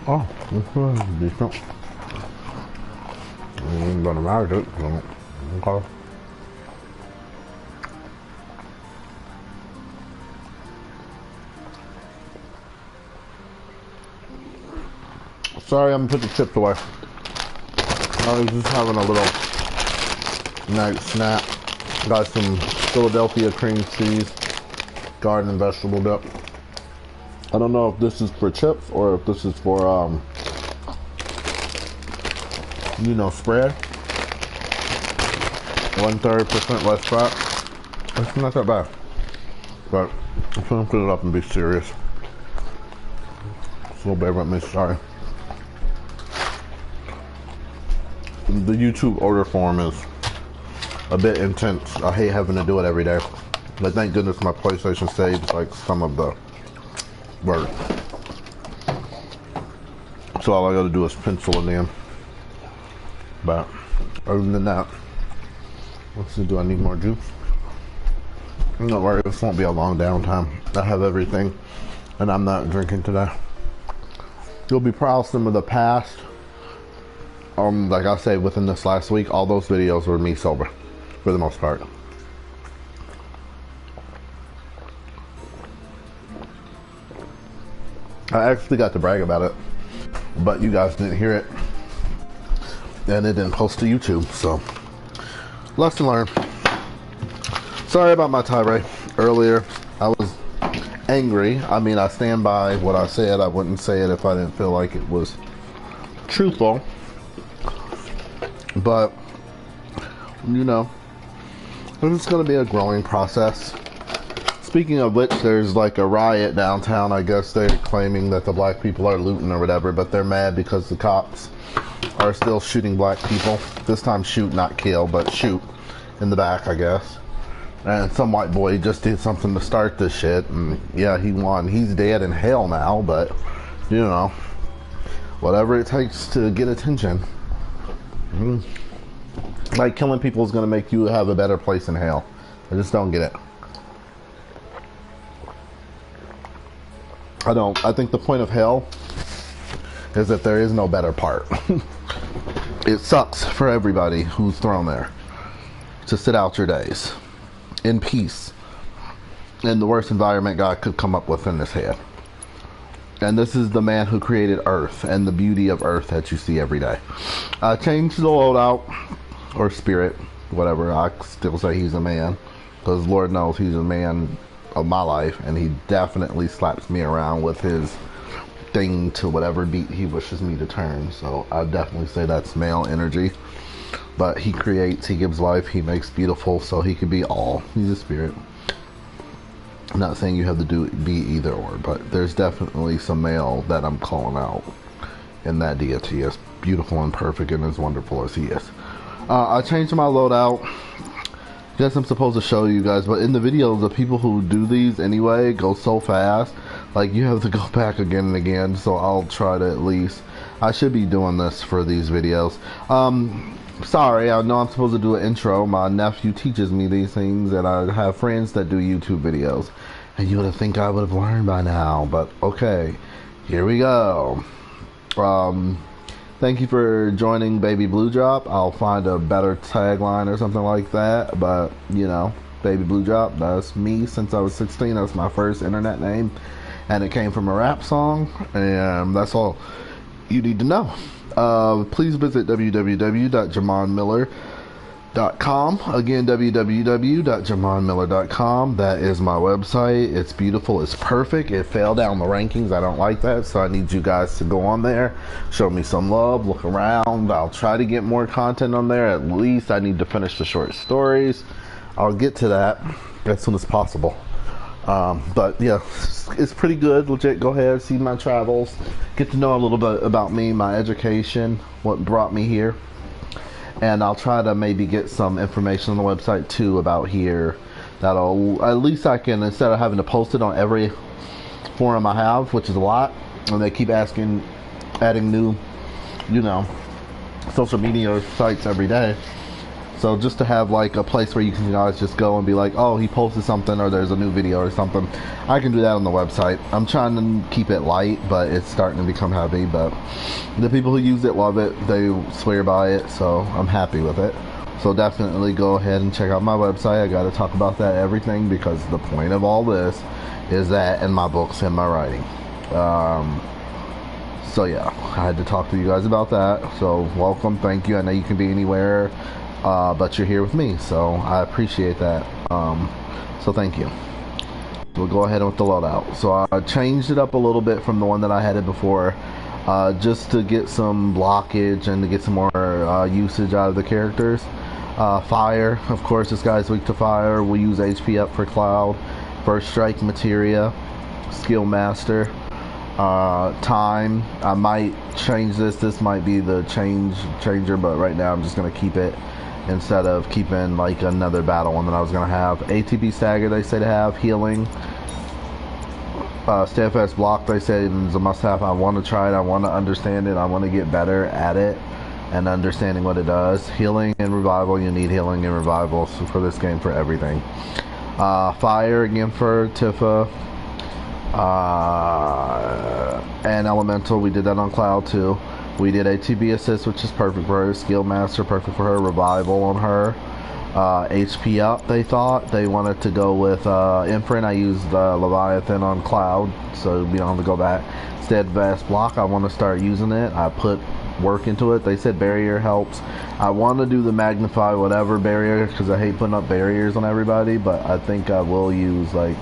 Oh, this is decent. I'm gonna manage it. So, okay. Sorry, I'm gonna put the chips away. I was just having a little night snack. Got some Philadelphia cream cheese, garden and vegetable dip. I don't know if this is for chips or if this is for, you know, spread. 1/3% less fat. It's not that bad. But I'm gonna put it up and be serious. So bear with me, sorry. The YouTube order form is a bit intense. I hate having to do it every day. But thank goodness my PlayStation saves like some of the work. So all I gotta do is pencil it in. But other than that, let's see, do I need more juice? Don't worry, this won't be a long downtime. I have everything and I'm not drinking today. You'll be proud of some of the past. Like I said, within this last week, all those videos were me sober, for the most part. I actually got to brag about it, but you guys didn't hear it, and it didn't post to YouTube, so lesson learned. Sorry about my tirade earlier. I was angry. I mean, I stand by what I said. I wouldn't say it if I didn't feel like it was truthful. But, you know, it's going to be a growing process. Speaking of which, there's like a riot downtown. I guess they're claiming that the black people are looting or whatever, but they're mad because the cops are still shooting black people. This time shoot, not kill, but shoot in the back, I guess. And some white boy just did something to start this shit, and yeah, he won. He's dead in hell now, but, you know, whatever it takes to get attention. Like, killing people is going to make you have a better place in hell. I just don't get it. I think the point of hell is that there is no better part. It sucks for everybody who's thrown there to sit out your days in peace in the worst environment God could come up with in his head. And this is the man who created Earth and the beauty of Earth that you see every day. Change the loadout, or spirit, whatever. I still say he's a man, because Lord knows he's a man of my life, and he definitely slaps me around with his thing to whatever beat he wishes me to turn. So I definitely say that's male energy. But he creates, he gives life, he makes beautiful, so he could be all. He's a spirit. I'm not saying you have to be either or, but there's definitely some male that I'm calling out in that deity, as beautiful and perfect and as wonderful as he is. I changed my loadout. Guess I'm supposed to show you guys, but in the videos, the people who do these anyway go so fast, like you have to go back again and again, so I'll try to at least, I should be doing this for these videos. Sorry, I know I'm supposed to do an intro. My nephew teaches me these things, and I have friends that do YouTube videos, and you would think I would have learned by now, but okay, here we go. Thank you for joining Babybluedrop. I'll find a better tagline or something like that, but you know, Babybluedrop, that's me since I was 16. That's my first internet name, and it came from a rap song, and that's all you need to know. Please visit www.jamonmiller.com. Again, www.jamonmiller.com. That is my website. It's beautiful. It's perfect. It fell down the rankings. I don't like that, so I need you guys to go on there, show me some love, look around. I'll try to get more content on there. At least I need to finish the short stories. I'll get to that as soon as possible. But yeah, it's pretty good. Legit, go ahead, see my travels, get to know a little bit about me, my education, what brought me here, and I'll try to maybe get some information on the website too about here that'll, at least I can, instead of having to post it on every forum I have, which is a lot, and they keep adding new, you know, social media sites every day. So just to have like a place where you can guys just go and be like, oh, he posted something or there's a new video or something, I can do that on the website. I'm trying to keep it light, but it's starting to become heavy. But the people who use it love it. They swear by it, so I'm happy with it. So definitely go ahead and check out my website. I got to talk about that everything because the point of all this is that in my books and my writing. So yeah, I had to talk to you guys about that. So welcome, thank you. I know you can be anywhere, but you're here with me, so I appreciate that. So thank you. We'll go ahead with the loadout. So I changed it up a little bit from the one that I had it before, just to get some blockage and to get some more usage out of the characters. Fire, of course, this guy's weak to fire. We'll use HP up for Cloud. First Strike Materia, Skill Master. Time, I might change this. This might be the changer, but right now I'm just going to keep it instead of keeping like another battle one that I was going to have. ATB Stagger, they say to have. Healing. Steadfast Block, they say is a must-have. I want to try it. I want to understand it. I want to get better at it and understanding what it does. Healing and Revival. You need Healing and Revival for this game for everything. Fire again for Tifa. And Elemental, we did that on Cloud too. We did ATB Assist, which is perfect for her. Skill Master, perfect for her. Revival on her. HP up, they thought. They wanted to go with Imprint. I used Leviathan on Cloud, so we don't have to go back. Steadfast Block, I want to start using it. I put work into it. They said Barrier helps. I want to do the Magnify whatever barrier because I hate putting up barriers on everybody, but I think I will use like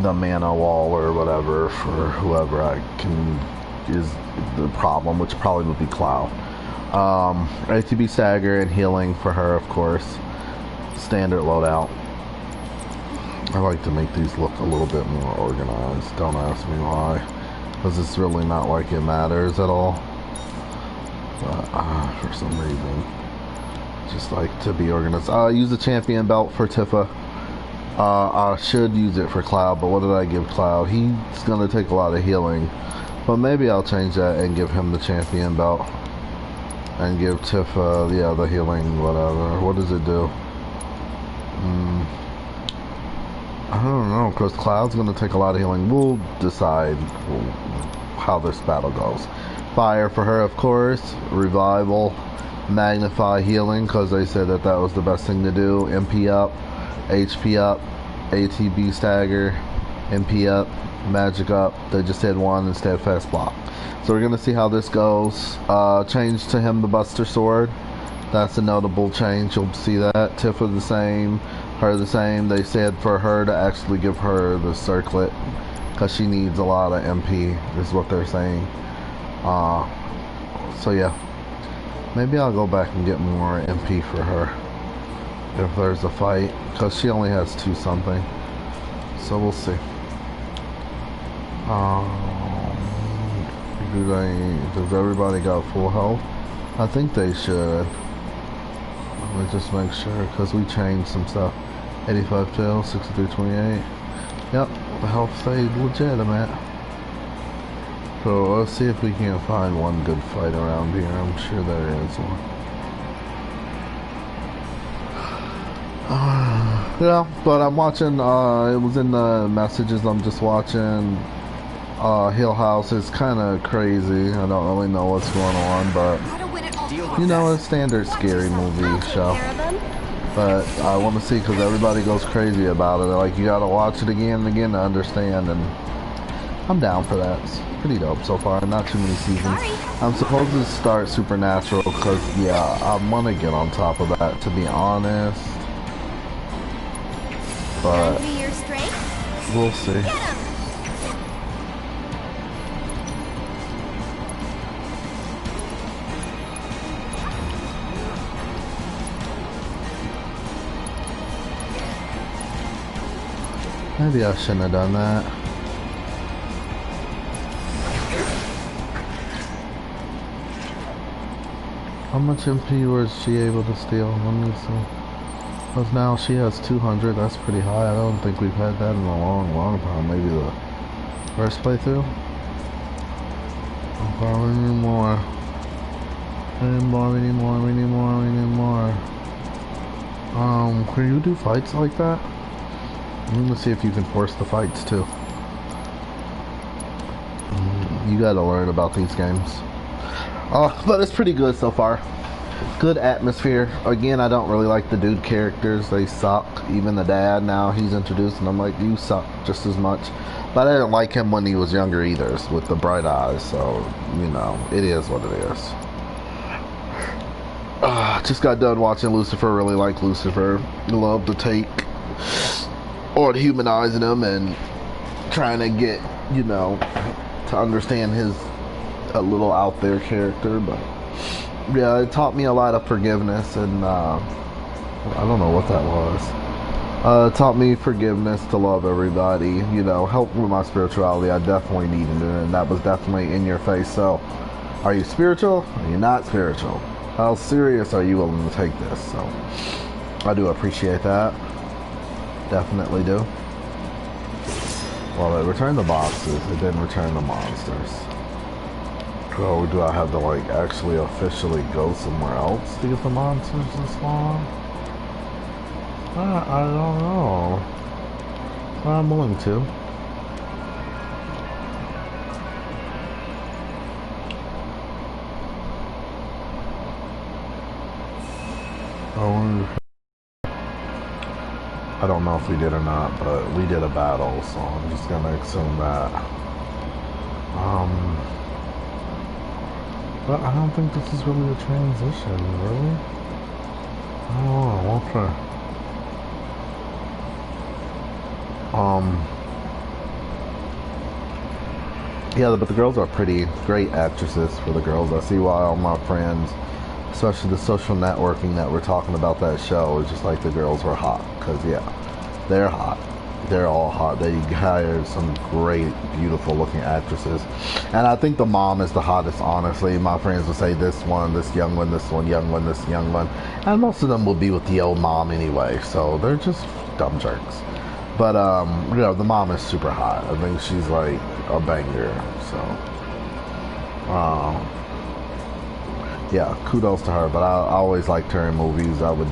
the mana wall or whatever for whoever I can is the problem, which probably would be Cloud. ATB Stagger and Healing for her, of course. Standard loadout. I like to make these look a little bit more organized. Don't ask me why, because it's really not like it matters at all. But for some reason, just like to be organized. Use the champion belt for Tifa. I should use it for Cloud, but what did I give Cloud? He's gonna take a lot of healing, but maybe I'll change that and give him the champion belt and give Tifa the healing whatever. What does it do? I don't know, because Cloud's gonna take a lot of healing. We'll decide how this battle goes. Fire for her, of course. Revival, Magnify, Healing, because they said that was the best thing to do. MP up, HP up, ATB Stagger, MP up, Magic up. They just did one and Steadfast Block. So we're going to see how this goes. Change to him the Buster Sword. That's a notable change. You'll see that. Tifa the same, her the same. They said for her to actually give her the Circlet because she needs a lot of MP is what they're saying. So yeah, maybe I'll go back and get more MP for her if there's a fight, because she only has 2 something, so we'll see. Does everybody got full health? I think they should. Let me just make sure, because we changed some stuff. 85 tail, 6328. Yep, the health stayed legitimate. So let's see if we can find one good fight around here. I'm sure there is one. Yeah, but I'm watching, it was in the messages, I'm just watching Hill House. Is kind of crazy. I don't really know what's going on, but you know, a standard scary movie show. But I want to see, because everybody goes crazy about it. Like, you gotta watch it again and again to understand, and I'm down for that. It's pretty dope so far. Not too many seasons. I'm supposed to start Supernatural, because yeah, I want to get on top of that, to be honest. But we'll see. Maybe I shouldn't have done that. How much MP was she able to steal? Let me see. Because now she has 200. That's pretty high. I don't think we've had that in a long time. Maybe the first playthrough. Probably need more. We need more. Can you do fights like that? I'm gonna see if you can force the fights too. You gotta learn about these games. But it's pretty good so far. Good atmosphere. Again, I don't really like the dude characters. They suck. Even the dad, now he's introduced and I'm like, you suck just as much. But I didn't like him when he was younger either, with the bright eyes. So, you know, it is what it is. Just got done watching Lucifer. Really like Lucifer. Love the take on humanizing him and trying to get, you know, to understand his a little out there character. But yeah, it taught me a lot of forgiveness, and I don't know what that was. It taught me forgiveness, to love everybody, you know, help with my spirituality. I definitely needed it, and that was definitely in your face. So, are you spiritual? Are you not spiritual? How serious are you willing to take this? So, I do appreciate that. Definitely do. Well, it returned the boxes. It didn't return the monsters. So do I have to like actually officially go somewhere else to get the monsters this long? I don't know. I'm willing to. I don't know if we did or not, but we did a battle, so I'm just gonna assume that. But I don't think this is really a transition, really. I don't know, we'll try. Yeah, but the girls are pretty great actresses for the girls. I see why all my friends, especially the social networking that we're talking about that show, is just like the girls were hot. Because, yeah, they're hot. They're all hot. They hired some great, beautiful looking actresses. And I think the mom is the hottest, honestly. My friends would say this one, this young one, this one, young one, this young one. And most of them will be with the old mom anyway. So they're just dumb jerks. But, you know, the mom is super hot. I think she's like a banger. So, yeah, kudos to her. But I always liked her in movies. I would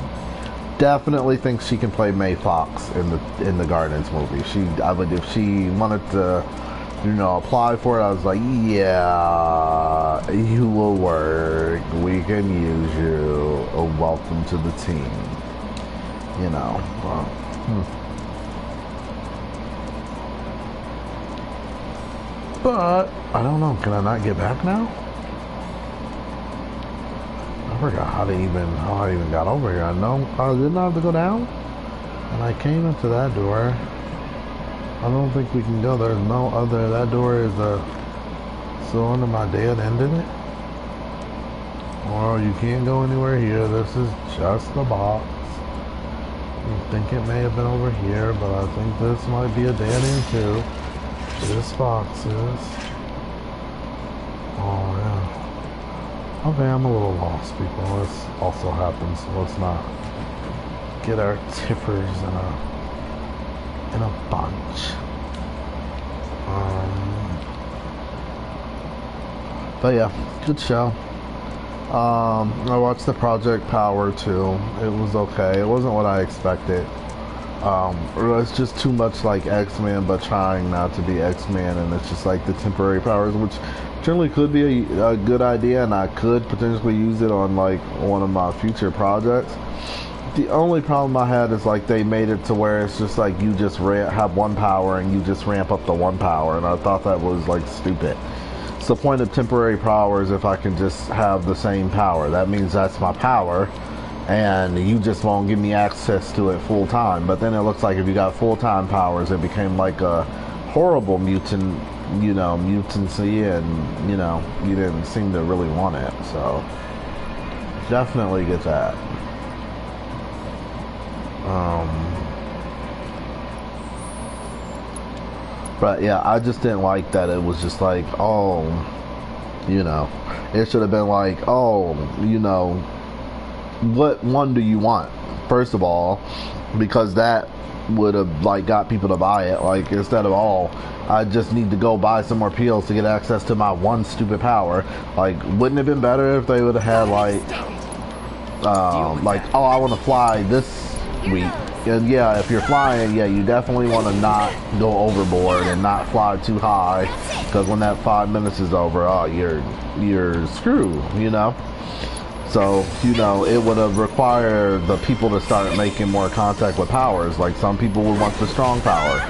definitely think she can play May Fox in the Guardians movie. I would, if she wanted to, you know, apply for it. I was like, yeah, you will work. We can use you. Oh, welcome to the team. You know. But I don't know. Can I not get back now? I forgot how I even got over here. I know I didn't have to go down, and I came into that door. I don't think we can go. There's no other. That door is still under my dead end in it. Or you can't go anywhere here. This is just the box. I think it may have been over here, but I think this might be a dead end too. This box is. Oh yeah. Okay, I'm a little lost, people. This also happens, so let's not get our tippers in a bunch. But yeah, good show. I watched the Project Power too. It was okay. It wasn't what I expected. It's just too much like X-Men, but trying not to be X-Men, and it's just like the temporary powers, which generally could be a good idea, and I could potentially use it on like one of my future projects. The only problem I had is like they made it to where it's just like you just have one power and you just ramp up the one power, and I thought that was like stupid. It's the point of temporary powers if I can just have the same power. That means that's my power, and you just won't give me access to it full time. But then it looks like if you got full-time powers, it became like a horrible mutant, you know, mutancy, and, you know, you didn't seem to really want it. So definitely get that. But yeah, I just didn't like that it was just like, oh, you know, it should have been like, oh, you know, what one do you want, first of all, because that would have like got people to buy it. Like, instead of, oh, I just need to go buy some more pills to get access to my one stupid power. Like, wouldn't it have been better if they would have had like, oh, I want to fly this And yeah, if you're flying, yeah, you definitely want to not go overboard and not fly too high, because when that 5 minutes is over, oh, you're screwed, you know. So, you know, it would have required the people to start making more contact with powers. Like, some people would want the strong power.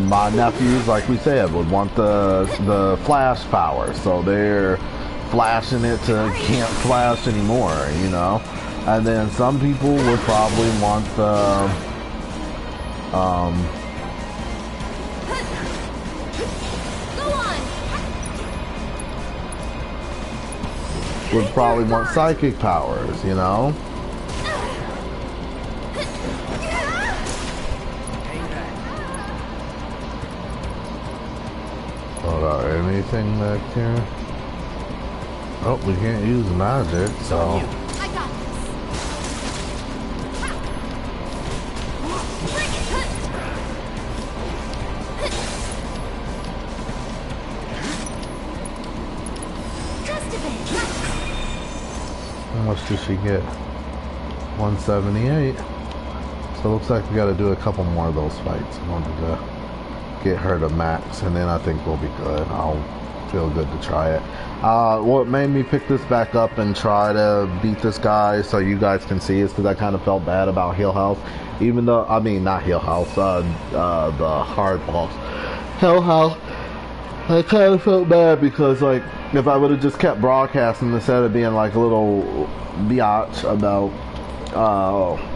My nephews, like we said, would want the flash power. So they're flashing it to can't flash anymore, you know. And then some people would probably want the would probably want psychic powers, you know. Hold on, anything back here? Oh, we can't use magic, so. How much does she get? 178. So it looks like we got to do a couple more of those fights in order to get her to max, and then I think we'll be good. I'll feel good to try it. What made me pick this back up and try to beat this guy so you guys can see is because I kind of felt bad about Hill House, even though, I mean, not Hill House, the hard boss. Hill House. I kind of felt bad because, like, if I would have just kept broadcasting instead of being like a little biatch about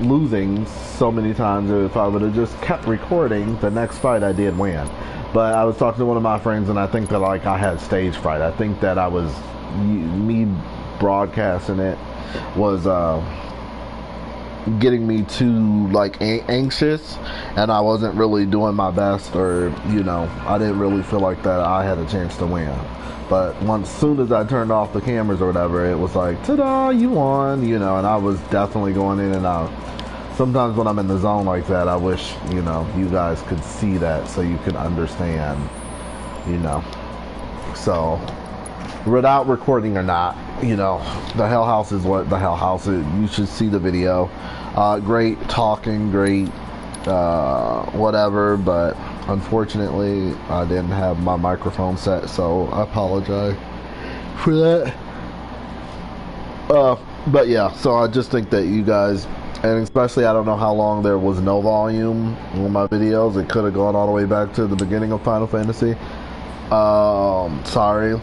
losing so many times, if I would have just kept recording, the next fight I did win. But I was talking to one of my friends, and I think that, like, I had stage fright. I think that I was, me broadcasting it was getting me too, like, anxious, and I wasn't really doing my best, or, you know, I didn't really feel like that I had a chance to win. But soon as I turned off the cameras or whatever, it was like, ta-da, you won, you know, and I was definitely going in and out. Sometimes when I'm in the zone like that, I wish, you know, you guys could see that so you could understand, you know. So, without recording or not, you know, the Hell House is what the Hell House is. You should see the video. Great talking, great whatever, but unfortunately I didn't have my microphone set, so I apologize for that. But yeah, so I just think that you guys, and especially I don't know how long there was no volume on my videos. It could have gone all the way back to the beginning of Final Fantasy. Sorry.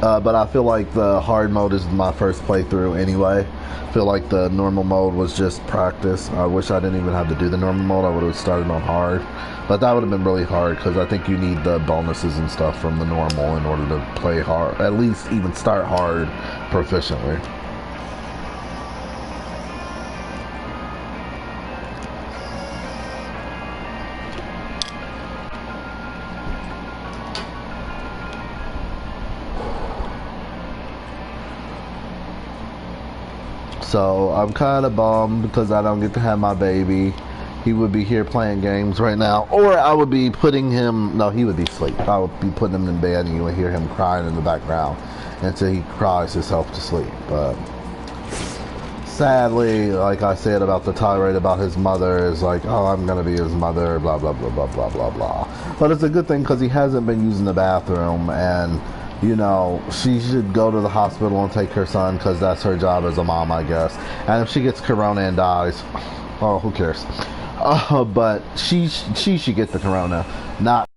But I feel like the hard mode is my first playthrough anyway. I feel like the normal mode was just practice. I wish I didn't even have to do the normal mode. I would have started on hard. But that would have been really hard because I think you need the bonuses and stuff from the normal in order to play hard. At least even start hard proficiently. So I'm kind of bummed because I don't get to have my baby. He would be here playing games right now, or I would be putting him, no, he would be asleep. I would be putting him in bed and you would hear him crying in the background until he cries himself to sleep. But sadly, like I said about the tirade about his mother, is like, oh, I'm gonna be his mother, blah blah blah blah blah blah blah. But it's a good thing because he hasn't been using the bathroom, and you know, she should go to the hospital and take her son because that's her job as a mom, I guess. And if she gets corona and dies, oh, who cares? But she should get the corona, not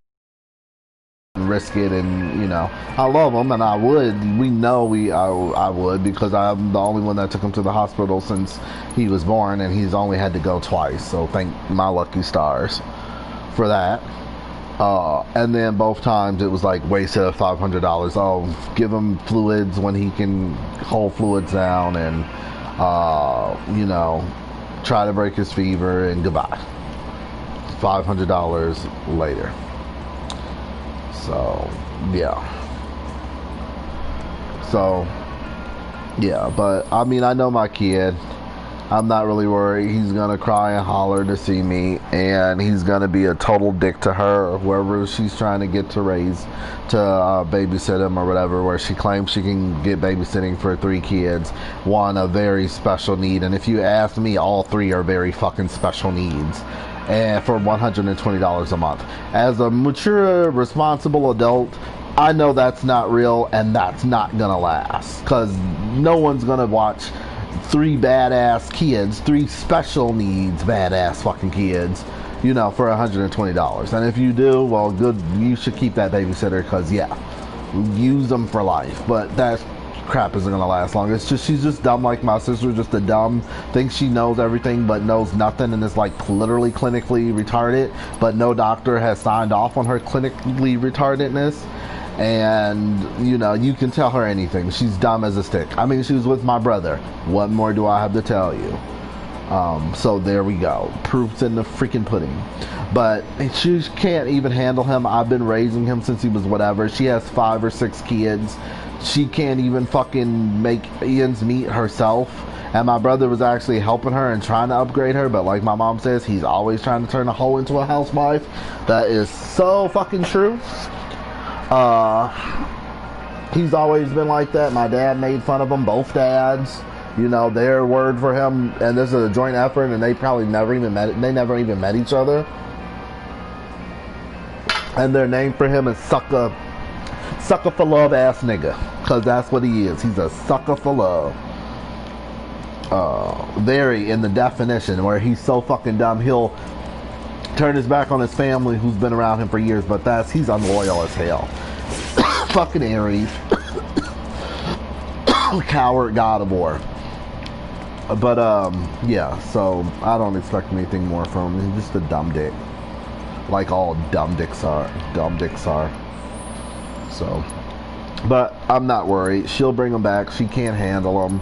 risk it. And you know, I love him, and I would. We know I would, because I'm the only one that took him to the hospital since he was born, and he's only had to go twice. So thank my lucky stars for that. And then both times it was like wasted $500. Oh, give him fluids when he can hold fluids down, and you know, try to break his fever, and goodbye. $500 later. So yeah. So yeah, but I mean, I know my kid. I'm not really worried. He's gonna cry and holler to see me, and he's gonna be a total dick to her or whoever she's trying to get to raise, to babysit him or whatever, where she claims she can get babysitting for 3 kids, one a very special need. And if you ask me, all 3 are very fucking special needs, and for $120 a month. As a mature, responsible adult, I know that's not real, and that's not gonna last, because no one's gonna watch 3 badass kids, 3 special needs badass fucking kids, you know, for $120. And if you do, well, good, you should keep that babysitter, because yeah, use them for life. But that crap isn't gonna last long. It's just, she's just dumb like my sister, just a dumb, thinks she knows everything but knows nothing, and is like literally clinically retarded, but no doctor has signed off on her clinically retardedness. And you know, you can tell her anything. She's dumb as a stick. I mean, she was with my brother. What more do I have to tell you? So there we go. Proof's in the freaking pudding. But she can't even handle him. I've been raising him since he was whatever. She has 5 or 6 kids. She can't even fucking make ends meet herself. And my brother was actually helping her and trying to upgrade her, but like my mom says, he's always trying to turn a hoe into a housewife. That is so fucking true. He's always been like that. My dad made fun of him, both dads. You know, their word for him, and this is a joint effort, and they probably never even met each other. And their name for him is sucker for love ass nigga, because that's what he is. He's a sucker for love. Very in the definition, where he's so fucking dumb he'll turn his back on his family who's been around him for years, but he's unloyal as hell. Fucking Aries. Coward, God of War. But yeah, so I don't expect anything more from him. He's just a dumb dick, like all dumb dicks are. So, but I'm not worried. She'll bring him back. She can't handle him.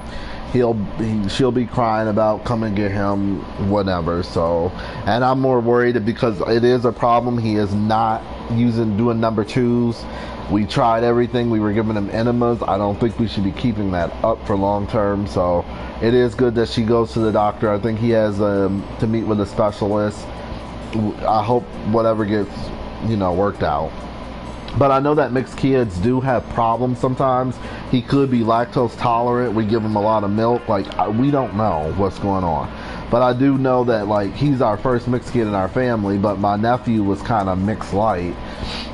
She'll be crying about come and get him, whatever. So, and I'm more worried because it is a problem. He is not doing number 2s. We tried everything. We were giving him enemas. I don't think we should be keeping that up for long term. So it is good that she goes to the doctor. I think he has to meet with a specialist. I hope whatever gets, you know, worked out. But I know that mixed kids do have problems sometimes. He could be lactose tolerant. We give him a lot of milk. Like, we don't know what's going on. But I do know that, like, he's our first mixed kid in our family, but my nephew was kind of mixed light.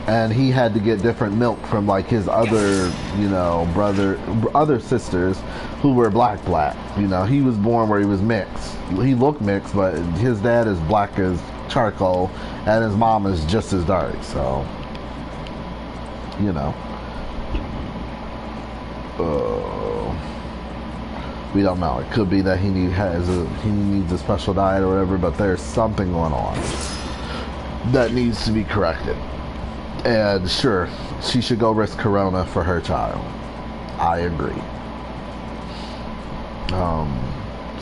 And he had to get different milk from, like, his other, you know, other sisters who were black. You know, he was born where he was mixed. He looked mixed, but his dad is black as charcoal, and his mom is just as dark, so... You know, we don't know. It could be that he needs a special diet or whatever, but there's something going on that needs to be corrected. And sure, she should go risk corona for her child. I agree.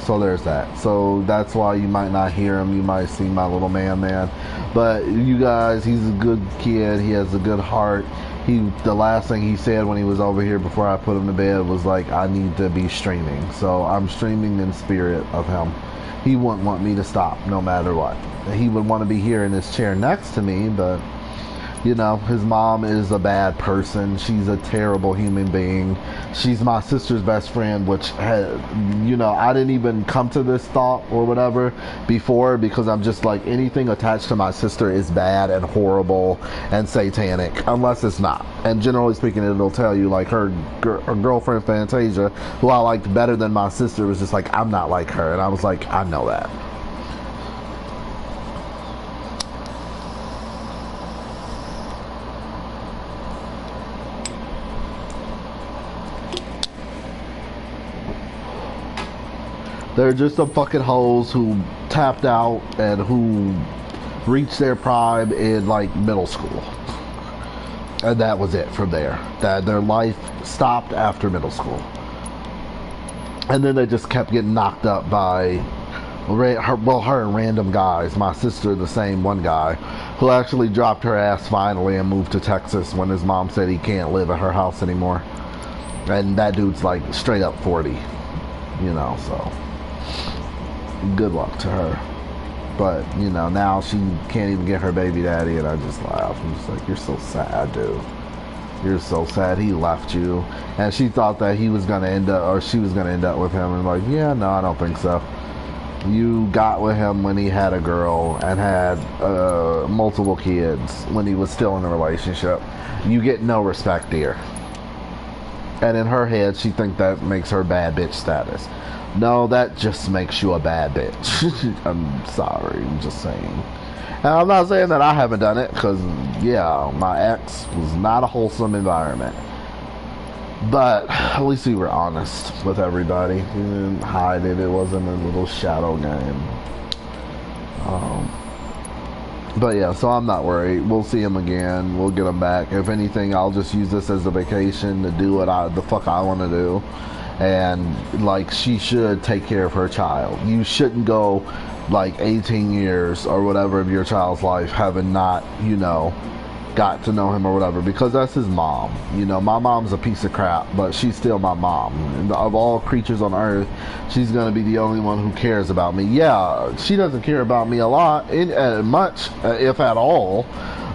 So there's that. So that's why you might not hear him. You might see my little man. But you guys, he's a good kid. He has a good heart. The last thing he said when he was over here before I put him to bed was like, I need to be streaming. So I'm streaming in spirit of him. He wouldn't want me to stop no matter what. He would want to be here in his chair next to me, but you know, his mom is a bad person. She's a terrible human being. She's my sister's best friend, which had, you know, I didn't even come to this thought or whatever before, because I'm just like, anything attached to my sister is bad and horrible and satanic, unless it's not. And generally speaking, it'll tell you, like, her girlfriend Fantasia, who I liked better than my sister, was just like, I'm not like her. And I was like, I know that. They're just some fucking hoes who tapped out and who reached their prime in, like, middle school. And that was it from there. That their life stopped after middle school. And then they just kept getting knocked up by her and random guys. My sister, the same one guy, who actually dropped her ass finally and moved to Texas when his mom said he can't live at her house anymore. And that dude's like straight up 40, you know, so good luck to her. But, you know, now she can't even get her baby daddy, and I just laugh. I'm just like, you're so sad, dude. You're so sad he left you. And she thought that he was going to end up, or she was going to end up with him. And like, yeah, no, I don't think so. You got with him when he had a girl and had multiple kids when he was still in a relationship. You get no respect there. And in her head, she thinks that makes her bad bitch status. No, that just makes you a bad bitch. I'm sorry, I'm just saying. And I'm not saying that I haven't done it, because, yeah, my ex was not a wholesome environment. But at least we were honest with everybody. We didn't hide it. It wasn't a little shadow game. But yeah, so I'm not worried. We'll see him again. We'll get him back. If anything, I'll just use this as a vacation to do what the fuck I want to do. And like, she should take care of her child. You shouldn't go like 18 years or whatever of your child's life having not, you know, got to know him or whatever, because that's his mom. You know, my mom's a piece of crap, but she's still my mom. And of all creatures on earth, she's gonna be the only one who cares about me. Yeah, she doesn't care about me a lot, much, if at all,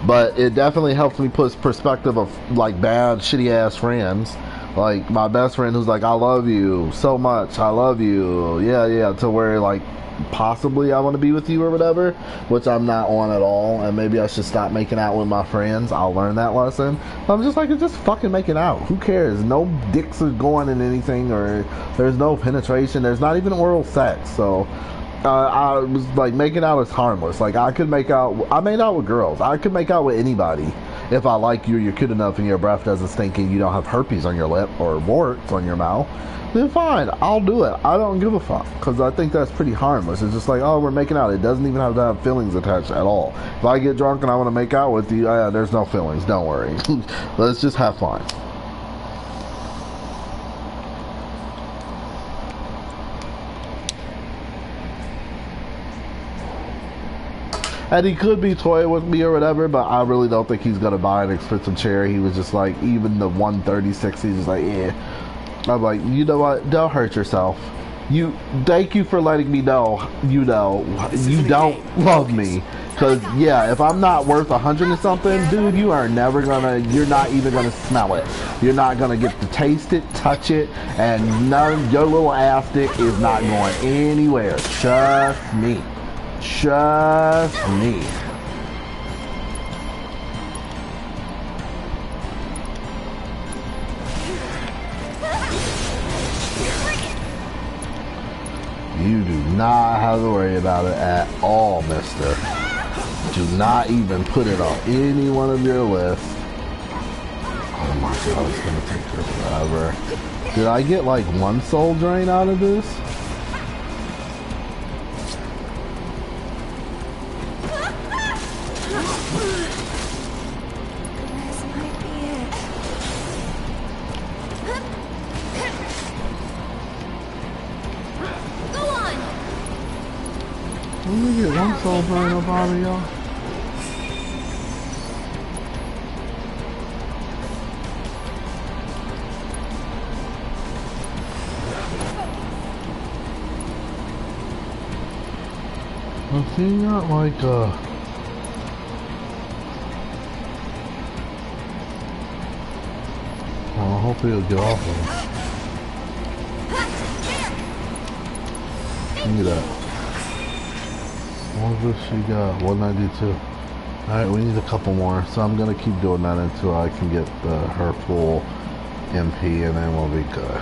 but it definitely helps me put perspective of like bad, shitty ass friends. Like my best friend who's like, I love you so much, I love you, yeah, to where like possibly I want to be with you or whatever, which I'm not on at all, and maybe I should stop making out with my friends. I'll learn that lesson. But I'm just like, it's just fucking making out. Who cares? No dicks are going in anything, or there's no penetration. There's not even oral sex. So I was like, making out is harmless. Like I made out with girls. I could make out with anybody. If I like you, you're cute enough and your breath doesn't stink and you don't have herpes on your lip or warts on your mouth, then fine, I'll do it. I don't give a fuck, because I think that's pretty harmless. It's just like, oh, we're making out. It doesn't even have to have feelings attached at all. If I get drunk and I want to make out with you, there's no feelings. Don't worry. Let's just have fun. And he could be toying with me or whatever, but I really don't think he's going to buy an expensive chair. He was just like, even the 136, he's just like, yeah. I'm like, you know what? Don't hurt yourself. Thank you for letting me know, you don't love me. Because, yeah, if I'm not worth 100 and something, dude, you're not even going to smell it. You're not going to get to taste it, touch it, and your little ass dick is not going anywhere. Trust me. Trust me. You do not have to worry about it at all, mister. Do not even put it on any one of your lists. Oh my god, it's gonna take her forever. Did I get like one soul drain out of this? Let me get one soul drain up out of y'all. I'm seeing that like well, hopefully it'll get off of him. Look at that. What does she got? 192. Alright, we need a couple more, so I'm gonna keep doing that until I can get her full MP, and then we'll be good.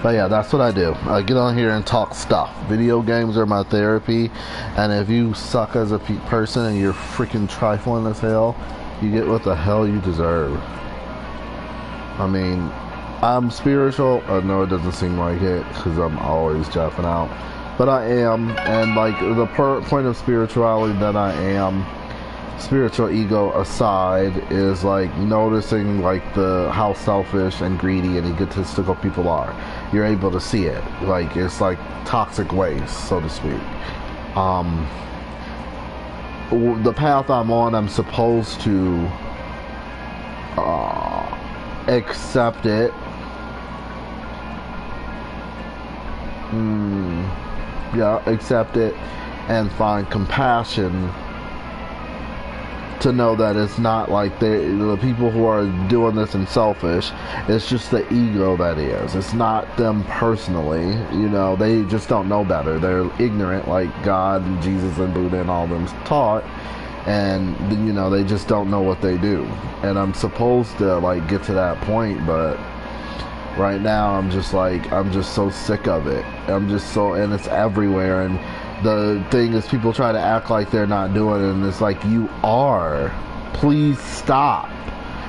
But yeah, that's what I do. I get on here and talk stuff. Video games are my therapy, and if you suck as a person and you're freaking trifling as hell, you get what the hell you deserve. I mean, I'm spiritual. No, it doesn't seem like it, because I'm always jeffing out. But I am, and like the point of spirituality that I am, spiritual ego aside, is like noticing like how selfish and greedy and egotistical people are. You're able to see it. Like, it's like toxic waste, so to speak. The path I'm on, I'm supposed to accept it yeah, accept it and find compassion to know that it's not like the people who are doing this and selfish. It's just the ego that is. It's not them personally. You know, they just don't know better. They're ignorant, like God and Jesus and Buddha and all them taught. And you know, they just don't know what they do. And I'm supposed to like get to that point, but right now I'm just so sick of it. I'm just so, and it's everywhere. And the thing is, people try to act like they're not doing it, and it's like, you are. Please stop.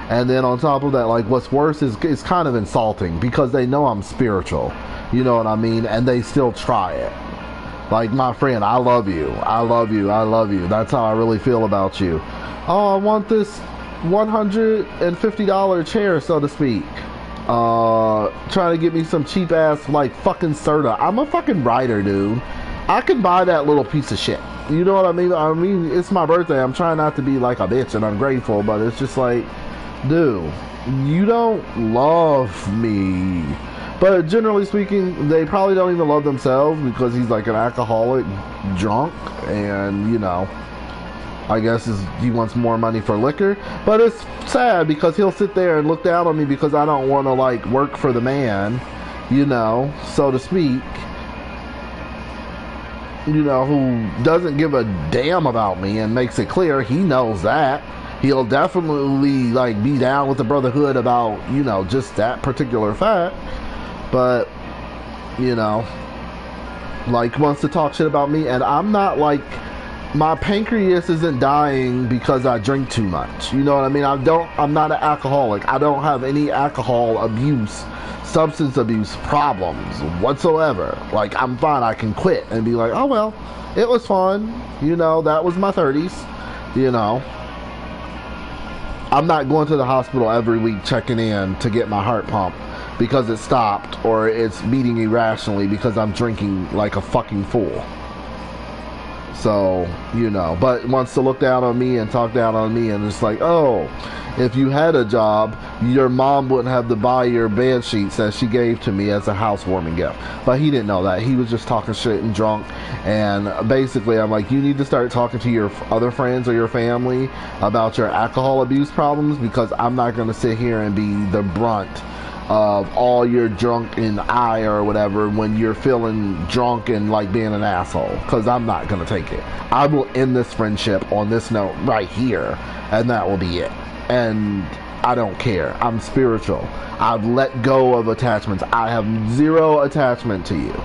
And then on top of that, like, what's worse is it's kind of insulting because they know I'm spiritual. You know what I mean? And they still try it. Like, my friend, I love you. I love you. I love you. That's how I really feel about you. Oh, I want this $150 chair, so to speak. Trying to get me some cheap ass, like, fucking soda. I'm a fucking writer, dude. I can buy that little piece of shit. You know what I mean? I mean, it's my birthday. I'm trying not to be like a bitch and ungrateful, but it's just like, dude, you don't love me. But generally speaking, they probably don't even love themselves because he's like an alcoholic drunk, and you know, I guess he wants more money for liquor. But it's sad because he'll sit there and look down on me because I don't want to like work for the man, you know, so to speak. You know, who doesn't give a damn about me and makes it clear he knows that. He'll definitely like be down with the brotherhood about, you know, just that particular fact. But, you know, like, wants to talk shit about me, and I'm not like, my pancreas isn't dying because I drink too much. You know what I mean? I'm not an alcoholic. I don't have any alcohol abuse, substance abuse problems whatsoever. Like, I'm fine. I can quit and be like, oh well, it was fun. You know, that was my 30s. You know, I'm not going to the hospital every week checking in to get my heart pumped because it stopped or it's beating irrationally because I'm drinking like a fucking fool. So, you know, but wants to look down on me and talk down on me, and it's like, oh, if you had a job, your mom wouldn't have to buy your bed sheets that she gave to me as a housewarming gift. But he didn't know that. He was just talking shit and drunk. And basically, I'm like, you need to start talking to your other friends or your family about your alcohol abuse problems, because I'm not going to sit here and be the brunt of all your drunken ire or whatever when you're feeling drunk and like being an asshole, because I'm not going to take it. I will end this friendship on this note right here, and that will be it. And I don't care. I'm spiritual. I've let go of attachments. I have zero attachment to you.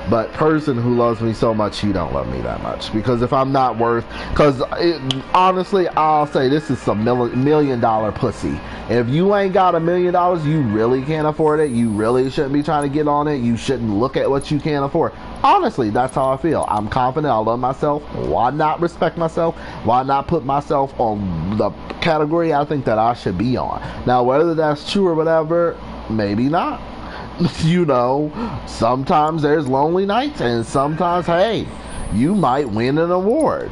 But person who loves me so much, you don't love me that much. Because if I'm not worth, because honestly, I'll say this is some $1 million pussy. If you ain't got $1 million, you really can't afford it. You really shouldn't be trying to get on it. You shouldn't look at what you can't afford. Honestly, that's how I feel. I'm confident. I love myself. Why not respect myself? Why not put myself on the category I think that I should be on? Now, whether that's true or whatever, maybe not. You know, sometimes there's lonely nights, and sometimes, hey, you might win an award.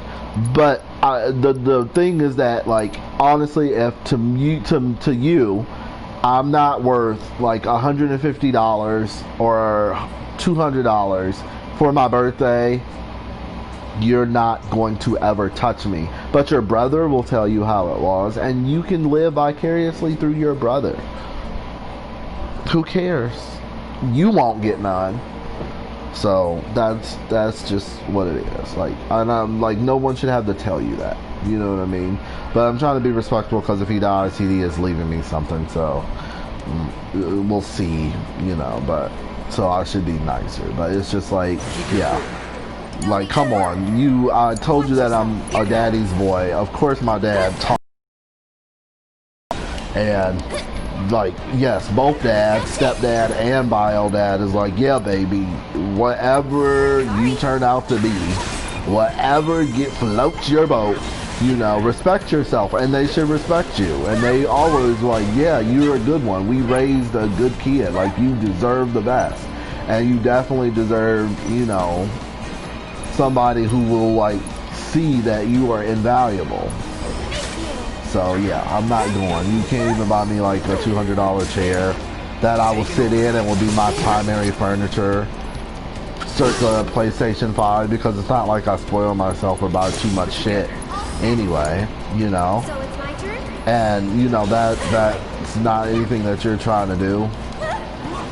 But the thing is that, like, honestly, if to you, I'm not worth like $150 or $200 for my birthday, you're not going to ever touch me. But your brother will tell you how it was, and you can live vicariously through your brother. Who cares? You won't get none. So that's just what it is. Like, and I'm like, no one should have to tell you that. You know what I mean? But I'm trying to be respectful, because if he dies, he is leaving me something. So we'll see. You know, but so I should be nicer. But it's just like, yeah. Like, come on. I told you that I'm a daddy's boy. Of course my dad taught. And like, yes, both dad, stepdad, and bio dad is like, yeah, baby, whatever you turn out to be, whatever floats your boat, you know, respect yourself, and they should respect you. And they always like, yeah, you're a good one. We raised a good kid. Like, you deserve the best, and you definitely deserve, you know, somebody who will like see that you are invaluable. So yeah, I'm not going. You can't even buy me like a $200 chair that I will sit in and will be my primary furniture. circa PlayStation 5 because it's not like I spoil myself or buy too much shit anyway, you know. So it's my turn? And you know that's not anything that you're trying to do,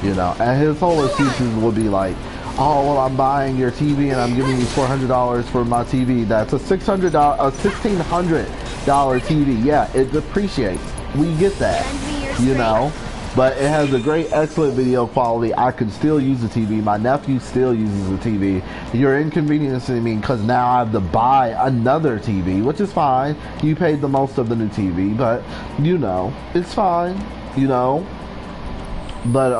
you know. And his whole excuses will be like, oh well, I'm buying your TV and I'm giving you $400 for my TV. That's a $1,600 TV. Yeah, it depreciates. We get that, you know. But it has a great, excellent video quality. I can still use the TV. My nephew still uses the TV. You're inconveniencing me because now I have to buy another TV, which is fine. You paid the most of the new TV, but you know, it's fine, you know. But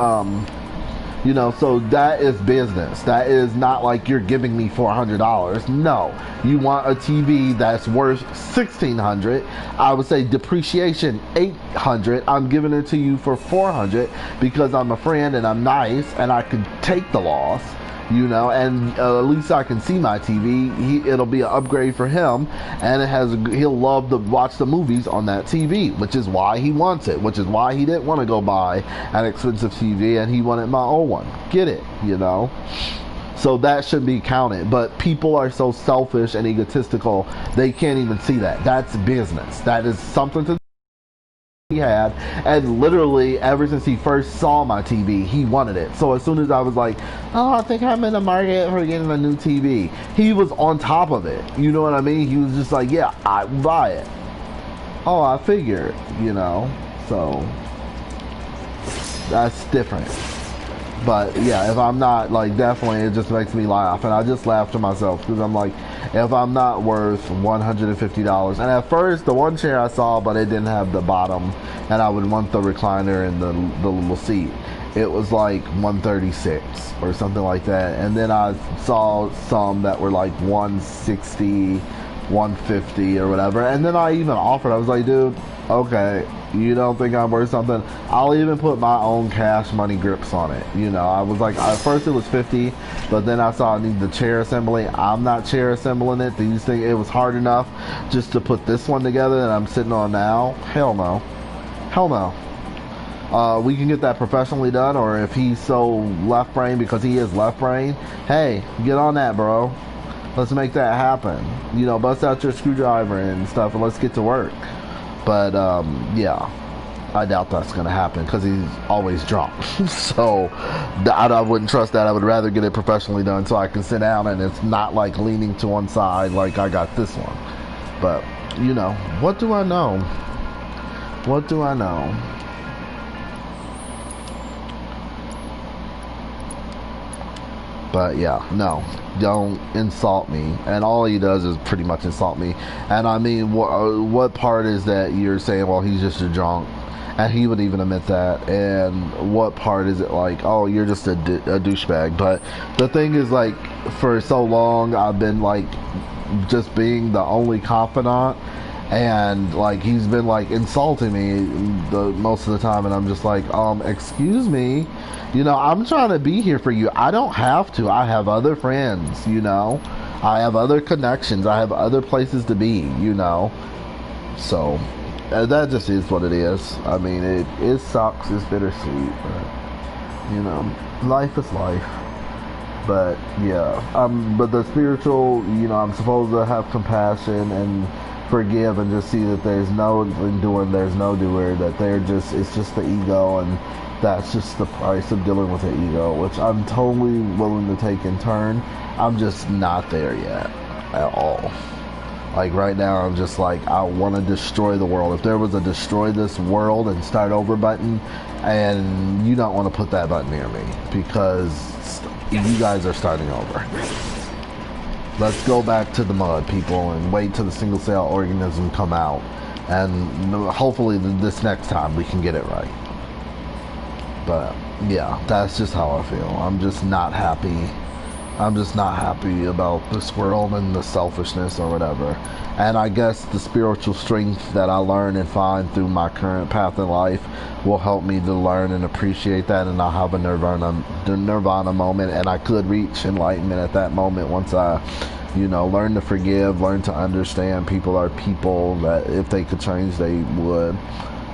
you know, so that is business. That is not like you're giving me $400. No, you want a TV that's worth $1,600. I would say depreciation $800. I'm giving it to you for $400 because I'm a friend and I'm nice and I can take the loss, you know. And at least I can see my TV. It'll be an upgrade for him, and he'll love to watch the movies on that TV, which is why he wants it. Which is why he didn't want to go buy an expensive TV and he wanted my old one. Get it, you know. So that should be counted. But people are so selfish and egotistical, they can't even see that. That's business. That is something to he had, and literally ever since he first saw my TV, he wanted it. So as soon as I was like, oh, I think I'm in the market for getting a new TV, he was on top of it. You know what I mean? He was just like, yeah, I buy it. Oh, I figured, you know. So that's different. But yeah, if I'm not, like, definitely it just makes me laugh, and I just laugh to myself because I'm like, if I'm not worth $150, and at first the one chair I saw, but it didn't have the bottom, and I would want the recliner and the little seat, it was like $136 or something like that. And then I saw some that were like $160, $150 or whatever, and then I even offered. I was like, dude, okay, you don't think I'm worth something? I'll even put my own cash money grips on it. You know, I was like, at first it was $50, but then I saw I need the chair assembly. I'm not chair assembling it. Do you think it was hard enough just to put this one together that I'm sitting on now? Hell no. Hell no. We can get that professionally done, or if he's so left brain, because he is left brain, hey, get on that, bro. Let's make that happen. You know, bust out your screwdriver and stuff, and let's get to work. But yeah, I doubt that's gonna happen because he's always drunk. So I wouldn't trust that. I would rather get it professionally done so I can sit down and it's not like leaning to one side like I got this one. But you know, what do I know? What do I know? But yeah, no, don't insult me. And all he does is pretty much insult me. And I mean, what part is that you're saying, well, he's just a drunk? And he would even admit that. And what part is it like, oh, you're just a douchebag? But the thing is, like, for so long, I've been like just being the only confidant. And like he's been like insulting me most of the time, and I'm just like, excuse me, you know, I'm trying to be here for you. I don't have to. I have other friends, you know, I have other connections, I have other places to be, you know. So that just is what it is. I mean, it sucks. It's bittersweet, but you know, life is life. But yeah, but the spiritual, you know, I'm supposed to have compassion and forgive and just see that there's no doing, there's no doer, that it's just the ego, and that's just the price of dealing with the ego, which I'm totally willing to take in turn. I'm just not there yet at all. Like right now, I'm just like, I want to destroy the world. If there was a destroy this world and start over button, and you don't want to put that button near me because you guys are starting over. Let's go back to the mud, people, and wait till the single cell organism come out, and hopefully this next time we can get it right. But yeah, that's just how I feel. I'm just not happy. I'm just not happy about this world and the selfishness or whatever. And I guess the spiritual strength that I learn and find through my current path in life will help me to learn and appreciate that, and I'll have a nirvana moment, and I could reach enlightenment at that moment once I, you know, learn to forgive, learn to understand people are people, that if they could change they would,